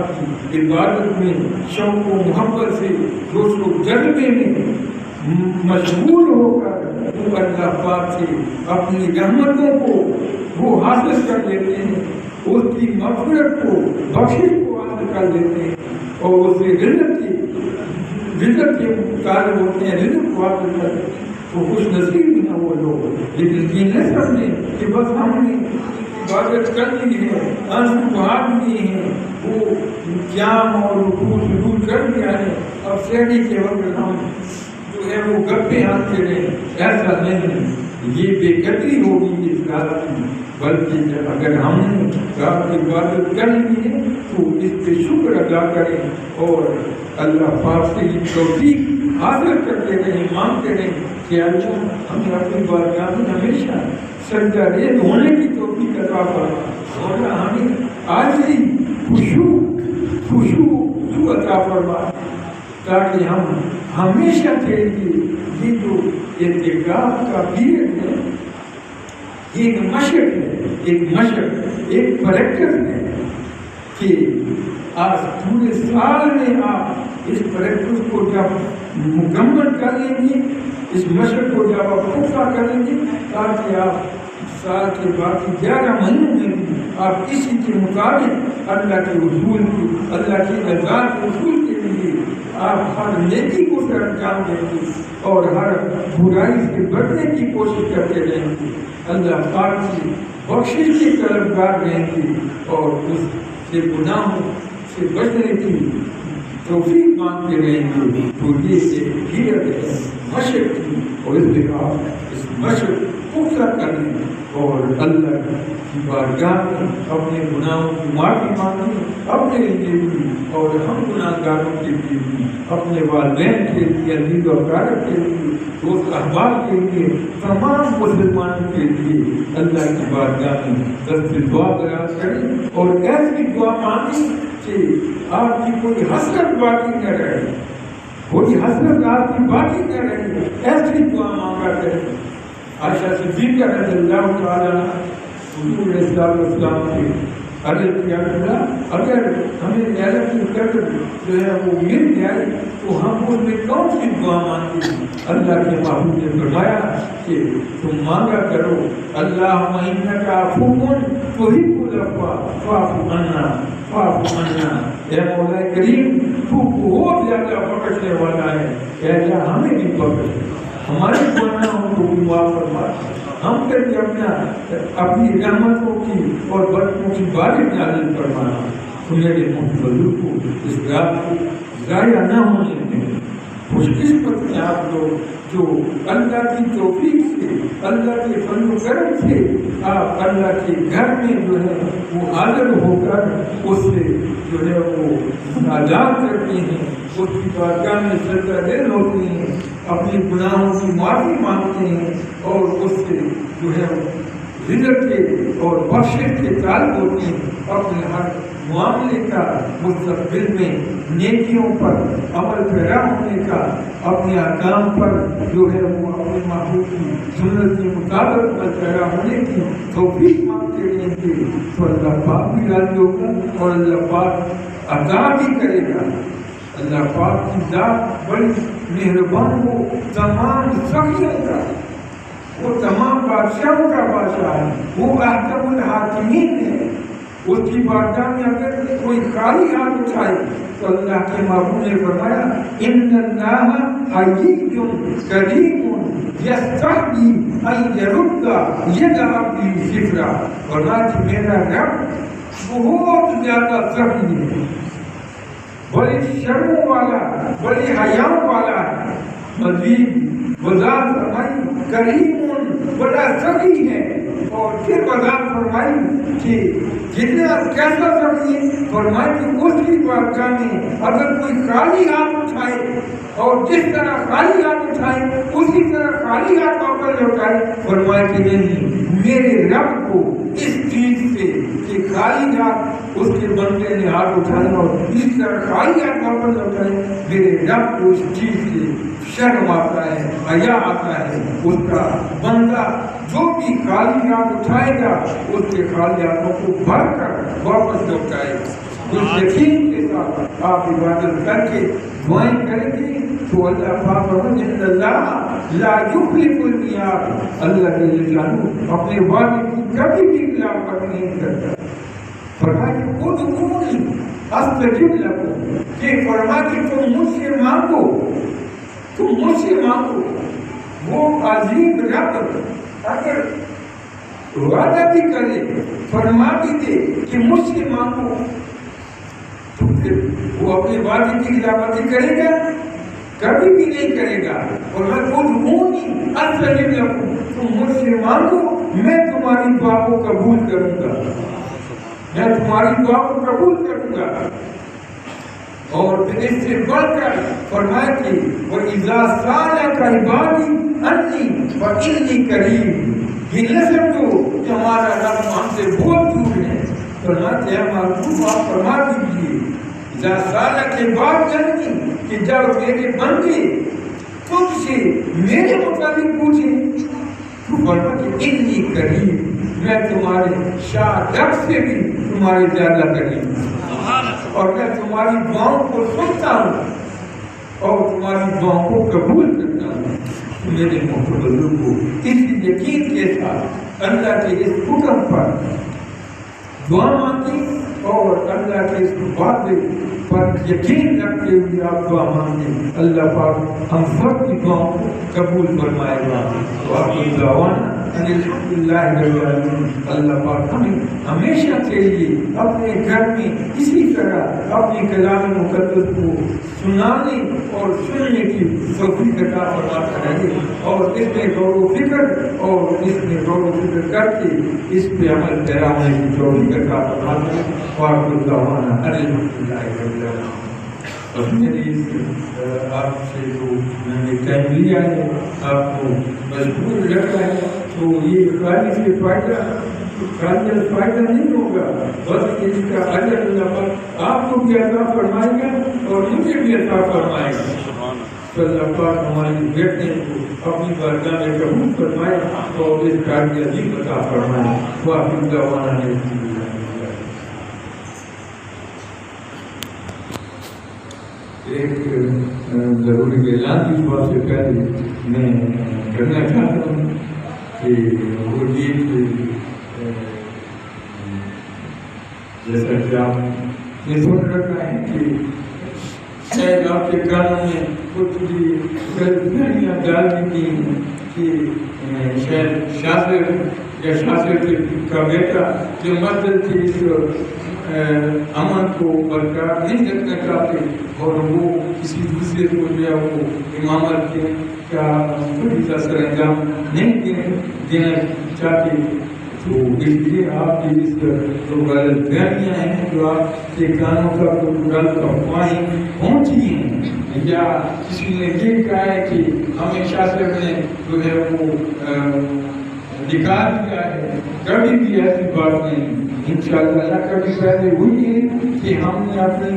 کی عبادت میں شوق و محبت سے جوش و جذبے میں مشغول ہو کر وہ اللہ پاک سے اپنی رحمتوں کو وہ حاصل کر لیتے ہیں، اس کی مغفرت کو بخشش کو حاصل کر لیتے ہیں اور اس سے رزق کے طالب ہوتے ہیں، رزق کو حاصل کر لیتے ہیں۔ تو خوش نصیب بھی نہ وہ لوگ، لیکن یہ نہ سمجھیں کہ بس ہم نے عبادت کر لی ہے، آنسو بہا دیے ہیں، وہ قیام اور رکوع سجود کر دیا ہے، اب سحری کے وقت ہم جو ہے وہ گپے آنتے رہے، ایسا نہیں۔ یہ بے قدری ہوگی اس رات کی، بلکہ اگر ہم نے رات کی عبادت کر لی ہے تو اس پہ شکر ادا کریں اور اللہ پاک سے یہ توفیق حاصل کرتے رہیں، مانگتے رہیں کہ اللہ ہمیں اپنی بارگاہ میں ہمیشہ سجدہ ریز ہونے کی توفیق عطا فرما، اور ہمیں عاجزی خشوع عطا فرما، تاکہ ہم ہمیشہ کے لیے یہ جو اعتکاف کا پیریڈ ہے ایک مشق ایک پریکٹس ہے کہ آج پورے سال میں آپ اس پریکٹس کو جب مکمل کر لیں گے، اس مشق کو جب آپ پختہ کر لیں گے، تاکہ آپ سال کے باقی 11 مہینوں میں بھی آپ اسی کے مطابق اللہ کے اصول کی، اللہ کی رضا کے اصول کے لیے آپ ہر نیکی کو سر انجام دیں گے اور ہر برائی سے بچنے کی کوشش کرتے رہیں گے. اللہ پاک کی بخشش کے طلبگار رہیں گے اور اس سے گناہوں سے بچنے کی توفیق مانگتے رہیں گے. تو یہ ایک ہیرت ہے مشق کی، اور اس میں آپ اس مشق پختہ کریں اور اللہ کی بارگاہ میں اپنے گناہوں کی معافی مانگیں، اپنے لیے بھی اور ہم گناہ گاروں کے لیے بھی، اپنے والدین کے لیے، عزیز و اقارب کے لیے، دوست احباب کے لیے، تمام مسلمانوں کے لیے اللہ کی بارگاہ میں دست دعا دراز کریں اور ایسی دعا مانگیں کہ آپ کی کوئی حسرت باقی نہ رہے، کوئی حسرت آپ کی باقی نہ رہے. ایسی دعا مانگا کریں. عائشہ صدیقہ رضی اللہ تعالیٰ عنہ حضور علیہ السلام کے عرض کیا اللہ اگر ہمیں لیلۃ القدر جو ہے وہ مل جائے تو ہم اس میں کون سی دعا مانگیں؟ اللہ کے محبوب نے فرمایا کہ تم مانگا کرو اللہم انک عفو تحب العفو فاعف عنا فاعف عنا. اے مولا کریم تو بہت زیادہ بخشنے والا ہے، اے اللہ ہمیں بھی بخش، ہمارے گناہوں کو بھی معاف فرما، ہم پر بھی اپنی رحمتوں کی اور برکتوں کی بارش نازل فرمانا. تو میرے محترم کو اس رات کو ضائع نہ ہونے دیں. خوش قسمت ہیں آپ لوگ جو اللہ کی توفیق سے، اللہ کے فضل و کرم سے آپ اللہ کے گھر میں جو ہے وہ حاضر ہو کر اس سے جو ہے وہ آزاد کرتے ہیں، اس کی بارگاہ میں سجدہ دل ہوتے ہیں، اپنے گناہوں کی معافی مانگتے ہیں اور اس سے جو ہے رزق کے اور بخشش کے طالب ہوتے ہیں. اپنے ہر معاملے کا مستقبل میں نیکیوں پر عمل پیرا ہونے کا، اپنے احکام پر جو ہے وہ اپنے محبوب کی سنت کے مطابق عمل پیرا ہونے کی توفیق مانگتے رہیں گے تو اللہ پاک بھی راضی ہوگا اور اللہ پاک عطا بھی کرے گا. اللہ پاک کی ذات بڑی مہربان ہو، تمام سخیوں کا، وہ تمام بادشاہوں کا بادشاہ ہے، وہ احکم الحاکمین ہے. اس کی بارگاہ میں اگر کوئی خالی ہاتھ اٹھائے تو اللہ کے محبوب نے فرمایا ان اللہ حی کریم یستحیی ان یرد ید عبدی صفرا. فرمایا کہ میرا رب بہت زیادہ سخی ہے، بڑی شرموں والا، بڑی حیاؤں والا ہے. مزید وضاحت فرمائی کریم بڑا سخی ہے، اور پھر وضاحت فرمائی کہ جتنا کیسا سخی ہے، فرمائی کہ اس کی بارگاہ میں اگر کوئی خالی ہاتھ اٹھائے اور جس طرح خالی ہاتھ اٹھائے اسی طرح خالی ہاتھ واپس لوٹائے، فرمایا کہ نہیں، میرے رب کو اس چیز سے کہ خالی ہاتھ اس کے بندے نے ہاتھ اٹھائے اور اس طرح خالی ہاتھ واپس لوٹائے، میرے رب کو اس چیز سے شرم آتا ہے، حیا آتا ہے. اس کا بندہ جو بھی خالی ہاتھ اٹھائے گا اس کے خالی ہاتھوں کو بھر کر واپس لوٹائے گا. اس یقین کے ساتھ آپ عبادت کر کے دعائیں کریں گے تو اللہ پاک فرماتے ہیں اللہ لا یخلف المیعاد. اللہ جل جلالہ اپنے وعدے کی کبھی بھی خلافت نہیں کرتا. فرمایا کہ ادعونی استجب لکم، کہ فرمایا کہ تم مجھ سے مانگو، تم مجھ سے مانگو. وہ عظیم رب اگر وعدہ بھی کرے، فرما بھی دے کہ مجھ سے مانگو، تو پھر وہ اپنے وعدے کی خلافی کرے گا؟ کبھی بھی نہیں کرے گا. اور میں ادعونی استجب لکم، تم مجھ سے مانگو، میں تمہاری دعا کو قبول کروں گا، میں تمہاری دعا کو قبول کروں گا. اور پھر اس سے بڑھ کر فرمایا کہ وَإِذَا سَأَلَكَ عِبَادِي عَنِّي فَإِنِّي قَرِيبٌ. یہ نہ سمجھو کہ ہمارا رب ہم سے بہت دور ہے. فرمایا کہ اے محبوب آپ فرما دیجیے اِذَا سَأَلَكَ عِبَادِي عَنِّي، کہ جب میرے بندے تجھ سے میرے متعلق پوچھیں تو فرمایا کہ اِنِّي قَرِيبٌ، میں تمہارے شاہ رب سے بھی تمہارے زیادہ قریب ہوں اور میں تمہاری دعاؤں کو سنتا ہوں اور تمہاری دعاؤں کو قبول کرتا ہوں. میرے محترم بزرگوں، اس یقین کے ساتھ اللہ کے اس حکم پر دعا مانگی اور اللہ کے اس وعدے پر یقین رکھتے ہوئے آپ دعا مانگیں، اللہ پاک ہم سب کی دعاؤں کو قبول فرمائے گا۔ وآخر دعوانا ان الحمد للہ رب العالمین۔ اللہ پاک ہمیں ہمیشہ کے لیے اپنے گھر میں اسی طرح اپنے کلام مقدس کو سنانے اور سننے کی توفیق عطا فرماتا رہے، اور اس میں غور و فکر اور اس میں غور و فکر کر کے اس پہ عمل کرانے کی توفیق عطا فرماتا رہے۔ وآخر دعوانا ان الحمد للہ رب العالمین۔ اور میری آپ سے جو میں نے ٹائم لیا ہے، آپ کو مجبور رکھا ہے، تو یہ خالی سے فائدہ نہیں ہوگا، بس اس کا اجر اللہ پاک آپ کو بھی عطا فرمائے گا اور مجھے بھی عطا فرمائے گا۔ اللہ پاک ہماری بیٹے کو اپنی بارگاہ میں قبول فرمائے اور اس کامیابی عطا فرمائے۔ وآخر دعوانا ایک ضروری اعلان کی بات سے پہلے میں کرنا چاہتا ہوں کہ وہ یہ جیسا کہ آپ نے سن رکھا ہے کہ شاید آپ کے کانوں میں کچھ بھی غلط فہمیاں ڈال دی تھیں کہ شاید شاذر یا شاذر کا بیٹا جو مدد تھی اس امن کو برقرار نہیں رکھنا چاہتے اور وہ کسی دوسرے کو جو ہے وہ امامت کا فریضہ سر انجام نہیں دینا چاہتے، تو اس لیے آپ کی اس جو غلط فہمیاں ہیں جو آپ کے کانوں کا تو غلط افواہیں پہنچی ہیں، یا کسی نے یہ کہا ہے کہ ہمیں شاذر نے جو ہے وہ نکال دیا ہے، کبھی بھی ایسی بات نہیں۔ انشاءاللہ اللہ کبھی پہلے ہوئی ہے کہ ہم نے اپنے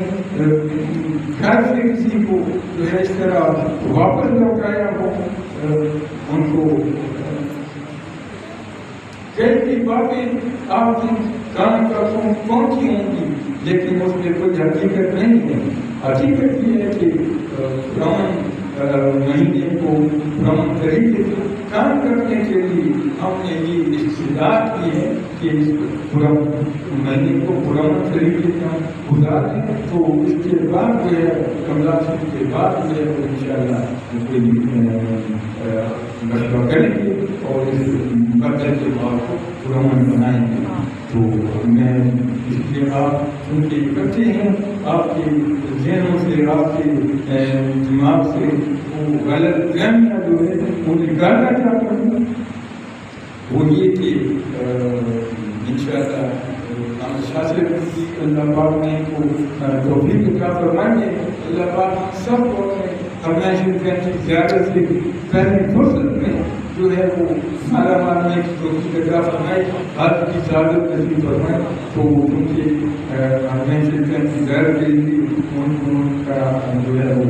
گھر سے کسی کو جو ہے اس طرح واپس لوٹایا ہو، ان کو کئی باتیں آپ کی کان تک پہنچی ہوں گی، لیکن اس میں کوئی حقیقت نہیں ہے۔ حقیقت یہ ہے کہ رمضان مہینے کو رمضان طریقے سے کام کرنے کے لیے ہم نے یہ استعداد کی ہے کہ اس مہینے کو رمضان طریقے سے ہم گزاریں، تو اس کے بعد جو ہے رمضان شریف کے بعد جو ہے انشاءاللہ مشورہ کریں گے اور اس بدل کے بعد کو رمضان بنائیں گے۔ تو میں اس لیے آپ چونکہ اکٹھے ہیں، آپ کے ذہنوں سے آپ کے دماغ سے وہ غلط فہمیاں جو ہے وہ نکالنا چاہتا ہوں، وہ یہ کہ انشاءاللہ ہم شاذر کی اللہ پاک نے کو توفیق عطا فرمائے۔ اللہ پاک سب کو فرمائش کی زیادت سے پہلے فرصت میں جو ہے وہ مالا مارنے کی توفیق عطا فرمائے، ہاتھ کی سعادت نصیب فرمائے۔ تو کیونکہ فرمائش کی زیادت کے لیے ان کا جو ہے وہ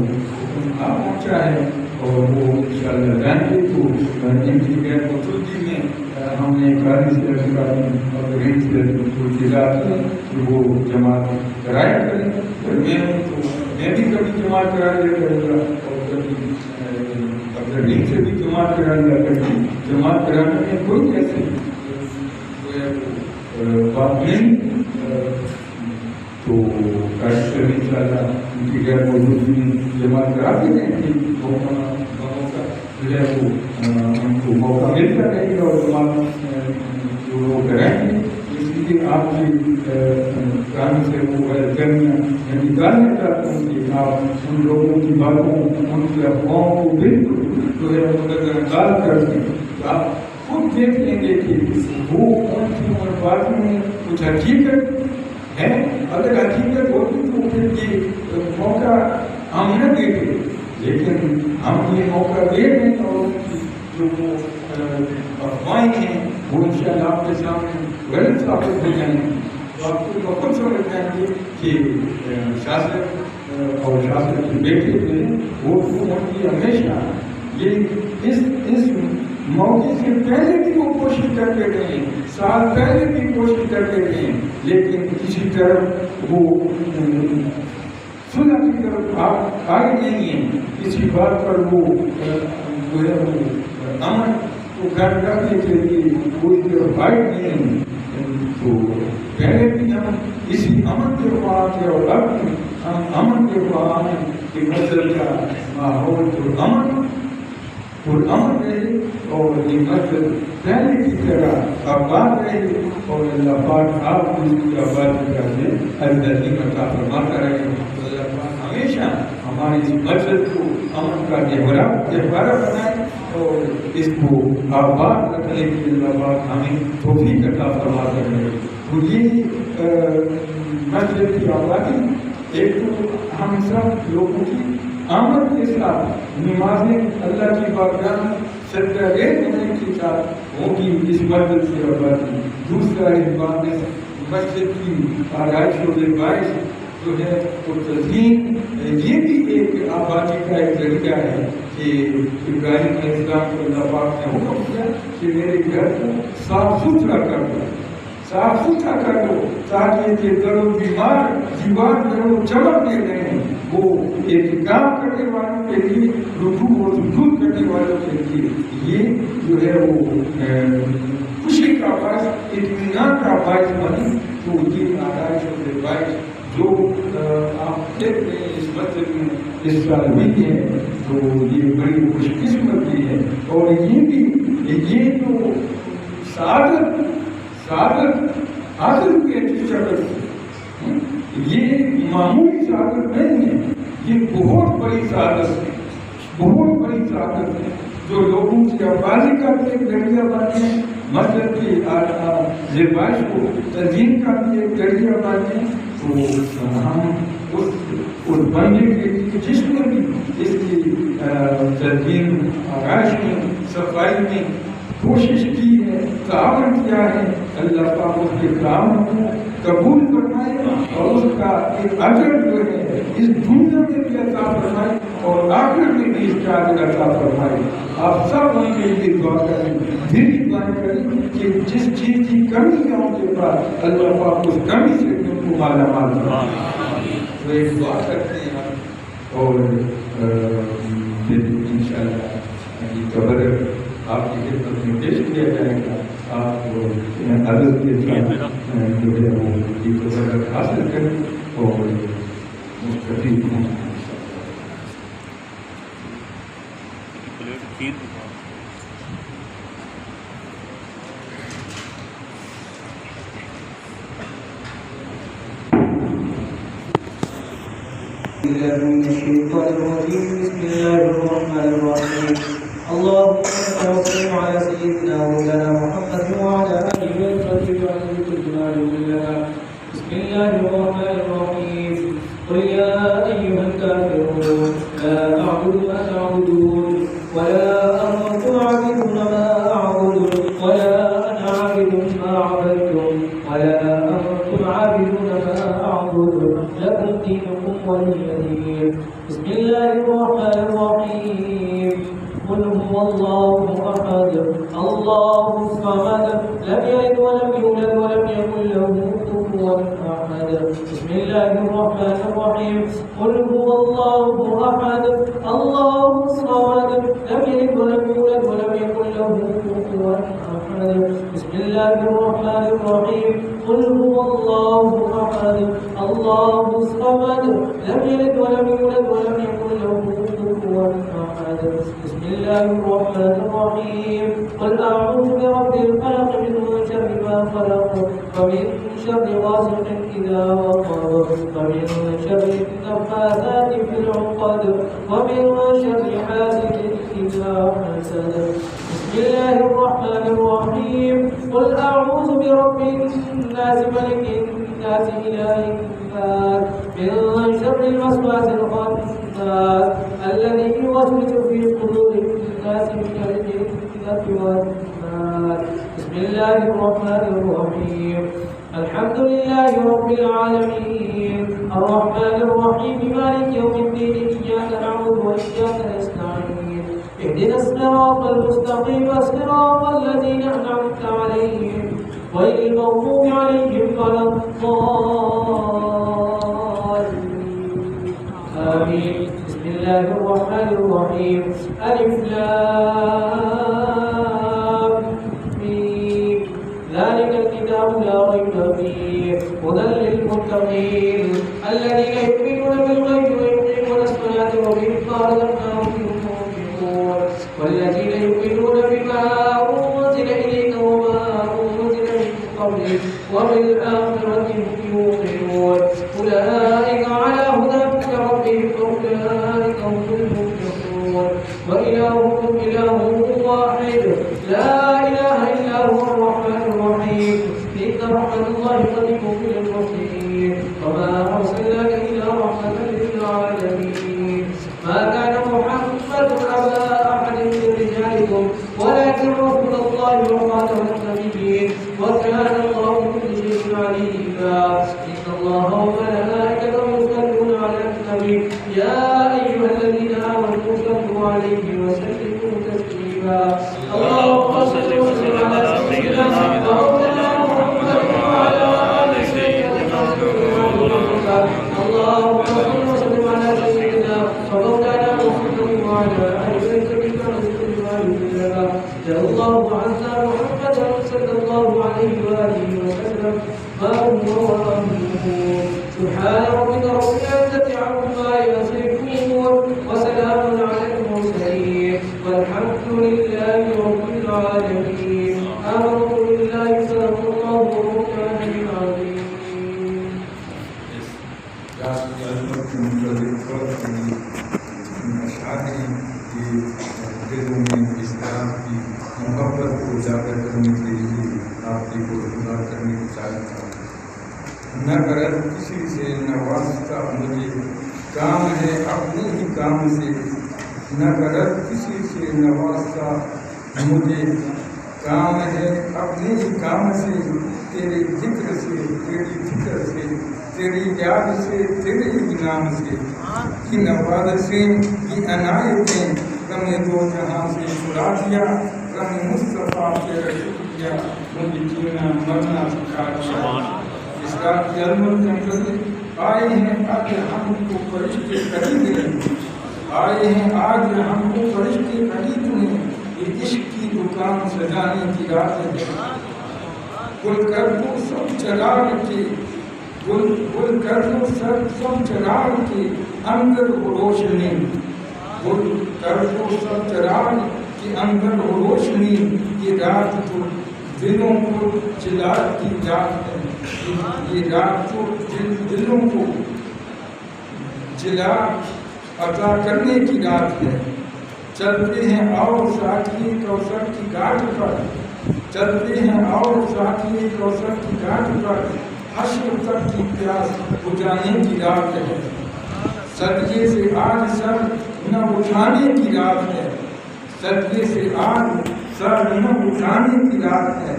آ پہنچا ہے اور وہ انشاءاللہ جائیں گے، تو ان کی غیر موجودگی میں ہم نے قاری سے اور غریب سے انتظار کی کہ وہ جماعت کرایا کریں، اور میں ہوں تو میں بھی کبھی جماعت کرا لیا کروں گا اور کبھی غریب سے بھی جماعت کرا لیا کروں گا۔ جماعت کرانے میں کوئی ایسی بات نہیں، تو کاشت کر انشاءاللہ ان کی غیر موجودگی میں جماعت کرا کے دیں کہ موقع جو ہے وہ ان کو موقع ملتا رہے گا اور جماعت جو وہ کرائیں گے۔ اس لیے آپ کی کام سے وہ گرمیاں میں نکالنا چاہتا ہوں کہ آپ ان لوگوں کی باتوں ان کی افواہوں کو بالکل جو ہے وہ نظر انداز کر دیں۔ آپ خود دیکھ لیں گے کہ وہ ان کی ان باتوں میں کچھ حقیقت ہے، اگر حقیقت ہوتی تو پھر یہ موقع ہم نہ دیتے، لیکن ہم یہ موقع دے رہے ہیں اور جو وہ افواہیں ہیں وہ انشاءاللہ آپ کے سامنے غلط ثابت ہو جائیں گے، تو آپ کو خود سمجھ جائیں گے کہ شاذر اور شاذر کے بیٹے جو ہیں وہ ان کی ہمیشہ یہ اس موقع سے پہلے بھی وہ کوشش کرتے رہے، سال پہلے بھی کوشش کرتے رہے، لیکن کسی طرف وہ صلح کی طرف آپ آگے نہیں ہیں، کسی بات پر وہ جو ہے وہ امن تو گھر رکھنے کے لیے کوئی پرووائڈ نہیں. تو پہلے بھی ہم اسی امن کے بعد اور اب بھی ہم امن کے بعد کہ مسجد کا ماحول امن رہے اور یہ مسجد پہلے کی طرح آباد رہے اور اللہ پاک آپ کو اس کی آبادی کا اللہ عطا فرماتا رہے. اللہ پاک ہمیشہ ہماری اس مسجد کو امن کا گہوارہ بنائے اور اس کو آباد رکھنے کے لیے اللہ پاک ہمیں توفیق عطا فرماتا رہے. تو یہ مسجد کی آبادی ایک تو ہم سب لوگوں کی آمد کے ساتھ نمازیں اللہ کی بارگاہ میں سجدہ ریز ہونے کے ساتھ ہوگی اس مسجد سے آبادی. دوسرا اس بات میں مسجد کی آرائش و رفائش جو ہے وہ تزئین یہ بھی ایک آبادی کا ایک ذریعہ ہے کہ ابراہیم علیہ السلام کو اللہ پاک نے حکم کیا کہ میرے گھر کو صاف ستھرا کر دو تاکہ یہ در و دیوار چمکنے لگے. وہ ایک کام کرنے والوں کے لیے رکوع و سجود کرنے والوں کے لیے یہ جو ہے وہ خوشی کا باعث اطمینان کا باعث بنی. تو یہ آرائش و رفائش جو آپ دیکھتے ہیں اس مسجد میں اس سال ہوئی ہے تو یہ بڑی خوش قسمتی ہے. اور یہ جو سعادت حاصل کی اچھی شکل یہ معمولی سعادت نہیں ہے. یہ بہت بڑی سعادت ہے جو لوگوں کی آبادی کا بھی ایک ذریعہ بنتے ہیں, مسجد کی رفائش کو تزئین کا بھی ایک ذریعہ بنتے ہیں. تو ہم اس بننے کے لیے جس میں بھی اس کی تزئین آرائش میں صفائی میں کوشش کی ہے, تعاون کیا ہے, اللہ پاک اس کے کام کو قبول فرمائے اور اس کا ایک اجر جو ہے اس دنیا میں بھی عطا فرمائے اور آخر میں بھی اس کا اجر عطا فرمائے. آپ سب ان کے لیے دعا کریں, دلی دعائیں کریں کہ جس چیز کی کمی ہے ان کے پاس اللہ پاک اس کمی سے ان کو مالا مال فرمائے. تو ایک دعا کرتے ہیں اور انشاءاللہ یہ قبر آپ کی خدمت میں پیش کیا جائے گا. آپ عدد کے ساتھ جو ہے وہ یہ قبر حاصل کریں اور مستفید ہوں. بسم الله الرحمن الرحيم. اللهم صل وسلم على سيدنا مولانا محمد وعلى اله وصحبه وسلم. بسم الله الرحمن الرحيم. قل يا ايها الكافرون لا اعبد ما تعبدون ولا انتم عابدون ما اعبد ولا انا عابد ما عبدتم ولا انتم عابدون ما اعبد لكم دينكم ولي دين. بسم الله الرحمن الرحيم. قل هو الله احد الله الصمد لم يلد ولم يولد ولم يكن له كفوا احد. بسم الله الرحمن الرحيم. قل هو الله احد الله الصمد لم يلد ولم يولد ولم يكن له كفوا احد. بسم الله الرحمن الرحيم. قل هو الله احد الله الصمد لم يلد ولم يولد ولم يكن له كفوا احد. بسم الله الرحمن الرحيم. قل اعوذ برب الفلق من شر ما خلق ومن شر غاسق اذا وقب ومن شر النفاثات في العقد ومن شر حاسد اذا حسد. بسم الله الرحمن الرحيم. قل اعوذ برب الناس ملك الناس اله الناس من شر الوسواس الخناس الذي يوسوس في صدور الناس من الجنة والناس. بسم الله الرحمن الرحيم. الحمد لله رب العالمين الرحمن الرحيم مالك يوم الدين إياك نعبد وإياك نستعين اهدنا الصراط المستقيم صراط الذين أنعمت عليهم غير المغضوب عليهم ولا الضالين آمين. بسم الله الرحمن الرحيم. ألف لام والذين يؤمنون بما أنزل إليك وما أنزل من قبلك وبالآخرة هم يوقنون أولئك على هدى من ربهم وأولئك هم المفلحون وإلهكم إله واحد لا إله إلا هو الرحمن الرحيم إن رحمة الله قريب من المحسنين وما أرسلناك إلا رحمة للعالمين ما كان محمد أبا أحد من رجالكم ولكن رسول الله وخاتم النبيين وكان الله بكل شيء عليما إن الله وملائكته يصلون على النبي يا أيها الذين آمنوا صلوا عليه وسلموا تسليما اللهم صل وسلم على سيدنا مولانا محمد وعلى آل سيدنا محمد اللهم صل وسلم على سيدنا مولانا محمد وعلى آل سيدنا محمد جزا الله عنا محمدا صلى الله عليه وآله وسلم ما هو وأمره سبحان ربك رب العزة عما يصفون وسلام على المرسلين والحمد لله رب العالمين آمنوا بالله صدق الله القرآن العظيم. دلوں میں اسلام کی محبت کو اجاگر کرنے کے لیے آپ کی گفتگو کرنے کی چاہتا ہوں. نہ غرض کسی سے نہ واسطہ مجھے کام ہے اپنے ہی کام سے نہ غرض کسی سے نہ واسطہ مجھے کام ہے اپنے ہی کام سے تیرے ذکر سے تیری فکر سے تیری یاد سے تیرے ہی نام سے کی نوازشیں کی عنایتیں غم دو جہاں سے چھڑا دیا غم مصطفیٰ کے رشک کیا مجھے جینا مرنا سکھا دیا. اسلام کی علمت کے آئے ہیں آج ہم کو فرشتے خرید لیں آئے ہیں آج ہم کو فرشتے خرید لیں یہ عشق کی دکان سجانے کی رات ہے. گل کر دو سب چراغ کے گل کر دو سب چراغ کے اندر وہ روشنی گل کر دو سب چراغ کے اندر وہ روشنی یہ رات تو دلوں کو جلا کی رات ہے یہ رات تو دلوں کو جلا عطا کرنے کی رات ہے. چلتے ہیں اور ساتھی کوثر کی گھاٹ پر چلتے ہیں اور ساتھی کوثر کی گھاٹ پر حشر تک کی پیاس بجھانے کی رات ہے. صدقے سے آج سر نہ اٹھانے کی رات ہے صدقے سے آج سر نہ اٹھانے کی رات ہے.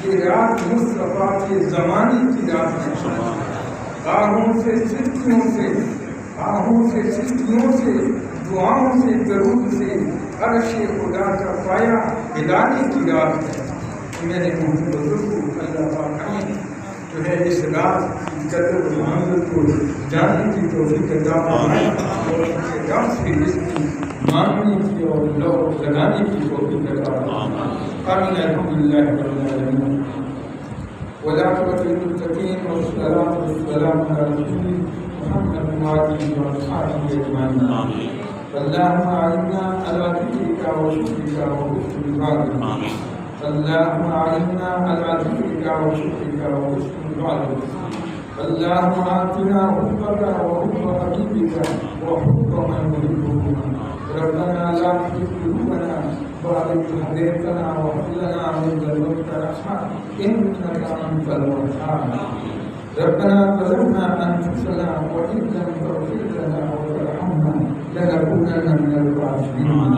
یہ رات مصطفیٰ کے زمانے کی رات ہے. آہوں سے سرکیوں سے دعاؤں سے درود سے عرش خدا کا پایا ہلانے کی رات ہے. میرے بزرگ کو اللہ پاک جو ہے اس رات کی قدر و منزل کو جاننے کی توفیق عطا فرمائے اور اس کے رات سے اس کی ماننے کی اور لو لگانے کی توفیق عطا فرمائے. آمین. الحمدللہ رب العالمین والعاقبۃ للمتقین والصلاۃ والسلام علی رسول محمد وآلہ وصحبہ اجمعین. اللهم أعنا على ذكرك وشكرك وحسن عبادتك. اللهم أعنا على ذكرك وشكرك وحسن عبادتك. اللهم آتنا حبك وحب حبيبك وحب من يحبك. ربنا لا تزغ قلوبنا بعد إذ هديتنا وهب لنا من لدنك رحمة إنك أنت الوهاب. ربنا ظلمنا أنفسنا وإن لم تغفر لنا وترحمنا لنكونن من الخاسرين.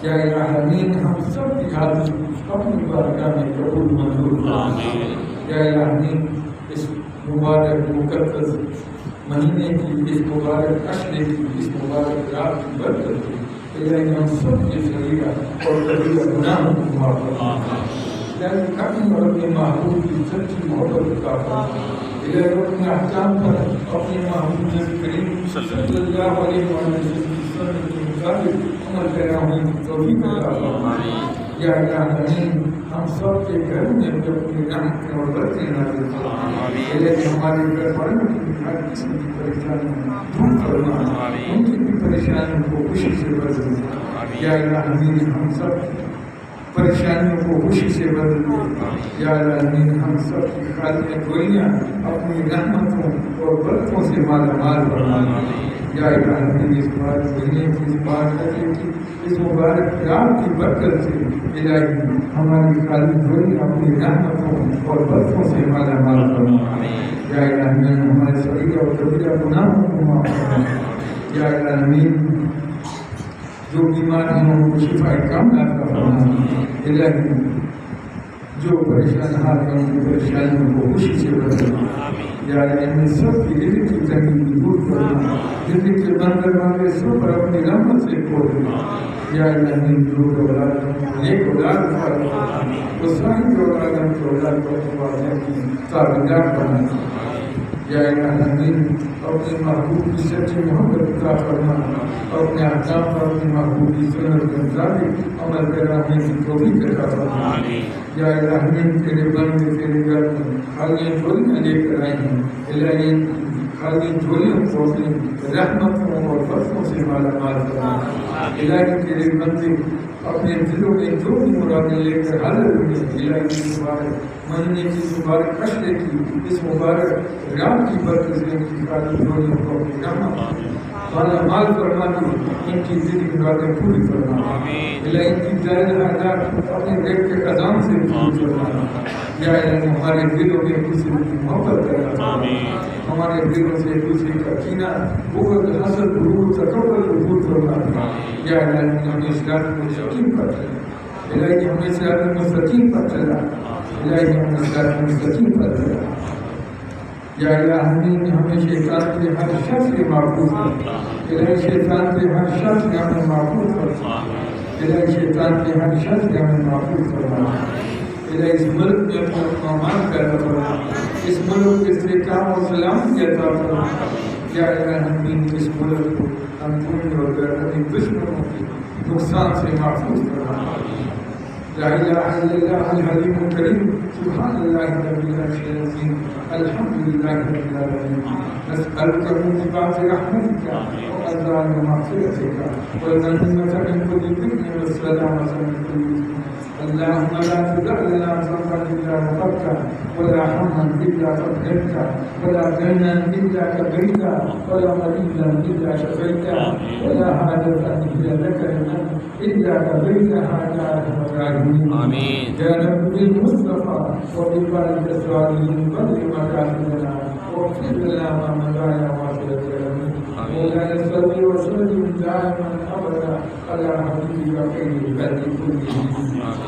یا الہین ہم سب کی حاضری اپنی بارگاہ میں قبول منظور فرما. یا الہین اس مبارک مقدس مہینے کی اس مبارک عشرے کی اس مبارک رات کی برکت سے الہی ہم سب کے صغیرہ اور کبیرہ گناہوں کو معاف فرما. الہی اپنی اور اپنے محبوب کی سچی محبت عطا فرما. الہی اپنے احکام پر اپنے محبوب کریم صلی اللہ علیہ وسلم کی سنت کے مطابق عمل پیرا ہونے کی توفیق عطا فرما. یا الہین ہم سب کے گھر میں اپنی رحمت اور برکتیں نازل فرما. الہی ہمارے گھر والوں کی ہر قسم کی پریشانیوں دور فرما. ان کی بھی پریشانیوں کو خوشی سے بدل. یا العالمین ہم سب پریشانیوں کو خوشی سے بدل دے. یا العالمین ہم سب کی خالیاں جھولیاں اپنی رحمتوں اور برکتوں سے مالا مال فرما. یا العالمین اس بار مہینے کی اس بار کی اس مبارک رات کی برکت سے الہی ہماری خالی جھولی اپنی رحمتوں اور برکتوں سے مالا مال فرما. یا العالمین ہمارے صغیرہ اور کبیرہ گناہوں کو معاف فرما. یا العالمین جو بیمار ہیں ان کو شفا کاملہ عطا فرما. الہی جو پریشان حال ہیں ان کی پریشانیوں کو خوشی سے بدلنا. یا الہی سب کی رزق کی تنگی دور کرنا. رزق کے بندر والے سب پر اپنی رحمت سے کھولنا. یا الہی جو اولاد ایک اولاد فرما وہ ساری اولاد ہم کی اولاد کو کی تابعدار بنانا. یا الہی اپنے محبوب کی سچی محبت عطا فرما. اپنے احکام پر اپنے محبوب کی سنت کے مطابق عمل کرانے کی توفیق عطا فرما. یا الہی تیرے بندے تیرے گھر میں خالی جھولیاں لے کر آئے ہیں. الہی خالی جھولیوں کو اپنی رحمتوں اور برکتوں سے مالا مال فرما. الہی تیرے بندے اپنے دلوں میں جو بھی مرادیں لے کر حاضر ہوئے. الہی مبارک مہینے کی مبارک اشرے کی اس مبارک رات کی برکت سے ان کی خالی جھولیوں کو اپنی رحمت مالا مال فرما دی. ان کی دلی مرادیں پوری فرما. الہی ان کی جائز حاجات اپنے غیب کے اذان سے پوری فرما. یا الہی ہمارے دلوں میں ایک دوسرے کی محبت پیدا فرما. ہمارے دلوں سے ایک دوسرے کا کینہ بغض حسد غرور تکبر کو دور فرما. یا الہی ہمیں صراط مستقیم پر چلا. الہی ہمیں صراط مستقیم پر چلا. الہی ہمیں صراط مستقیم پر چلا. یا الہی ہمیں شیطان کے ہر شر سے محفوظ کر. الہی شیطان کے ہر شر سے ہمیں محفوظ کر. الہی شیطان کے ہر شر سے ہمیں محفوظ فرما. الہی اس ملک میں اپنا امان پیدا فرما. اس ملک کے استحکام اور سلامتی عطا فرما. یا الہی اس ملک کو اندرونی اور بیرونی دشمنوں کے نقصان سے محفوظ فرما. لا الہ الا اللہ الحلیم الکریم سبحان اللہ رب العرش العظیم الحمد للہ رب العالمین. نسألک من بعد رحمتک وأزال مغفرتک والغنیمة من كل بر والسلامة من كل إثم. اللهم لا تدع لنا ذنبا إلا غفرته ولا هما إلا فرجته ولا دينا إلا قضيته ولا مريضا إلا شفيته ولا حاجة هي لك إلا قضيتها يا أرحم الراحمين. يا رب المصطفى وببارك الصالحين بلغ مكاسبنا واغفر لنا ما مضى يا واسع الكرم. مولانا صل وسلم دائما أبدا على حبيبك خير الخلق كلهم.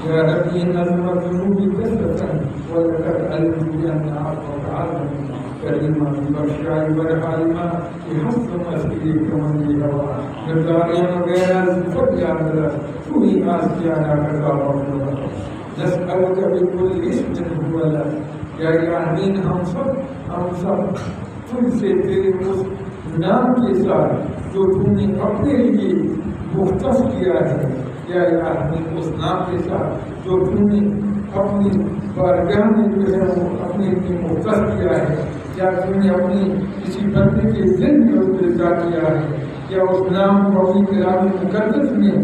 يا ربي نظم الذنوب كثرة ولقد علمت بأن عفوك عظيم كريما ببشار والحالما بحسن مسيرك من الهوى نزاريا وغير الفضل عبد تو ہی آسیانہ کا کعبہ. نسألك بكل اسم هو لك. یا الہی ہم سب تم سے تیرے اس نام کے ساتھ جو تم نے اپنے لیے مختص کیا ہے. یا الہی اس نام کے ساتھ جو تم نے اپنی بارگاہ میں جو ہے وہ اپنے لیے مختص کیا ہے. یا تم نے اپنی کسی بندے کے دل میں اس کو لکھا کیا ہے. یا اس نام کو اپنی کلام مقدس میں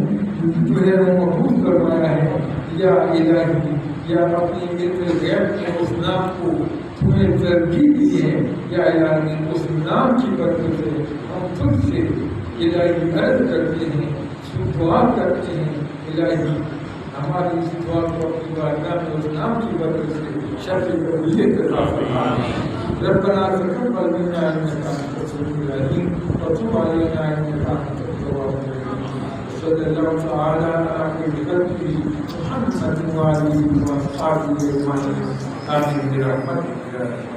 جو ہے وہ محفوظ کروایا ہے. یا الہی یا اپنی علم غیب میں اس نام کو تمہیں ترجیح دی ہے. یا الہی اس نام کی برکت سے ہم خود سے الہی عرض کرتے ہیں دعا کرتے ہیں. الہی ہماری اس دعا کو اپنی بارگاہ میں اس نام کی برکت سے شرف قبولیت عطا فرما. ربنا تقبل منا انك انت السميع العليم وتب علينا انك انت التواب الرحيم. صلی اللہ تعالی علی خلقہ محمد وعلى اله واصحابه اجمعین. آمین برحمتک.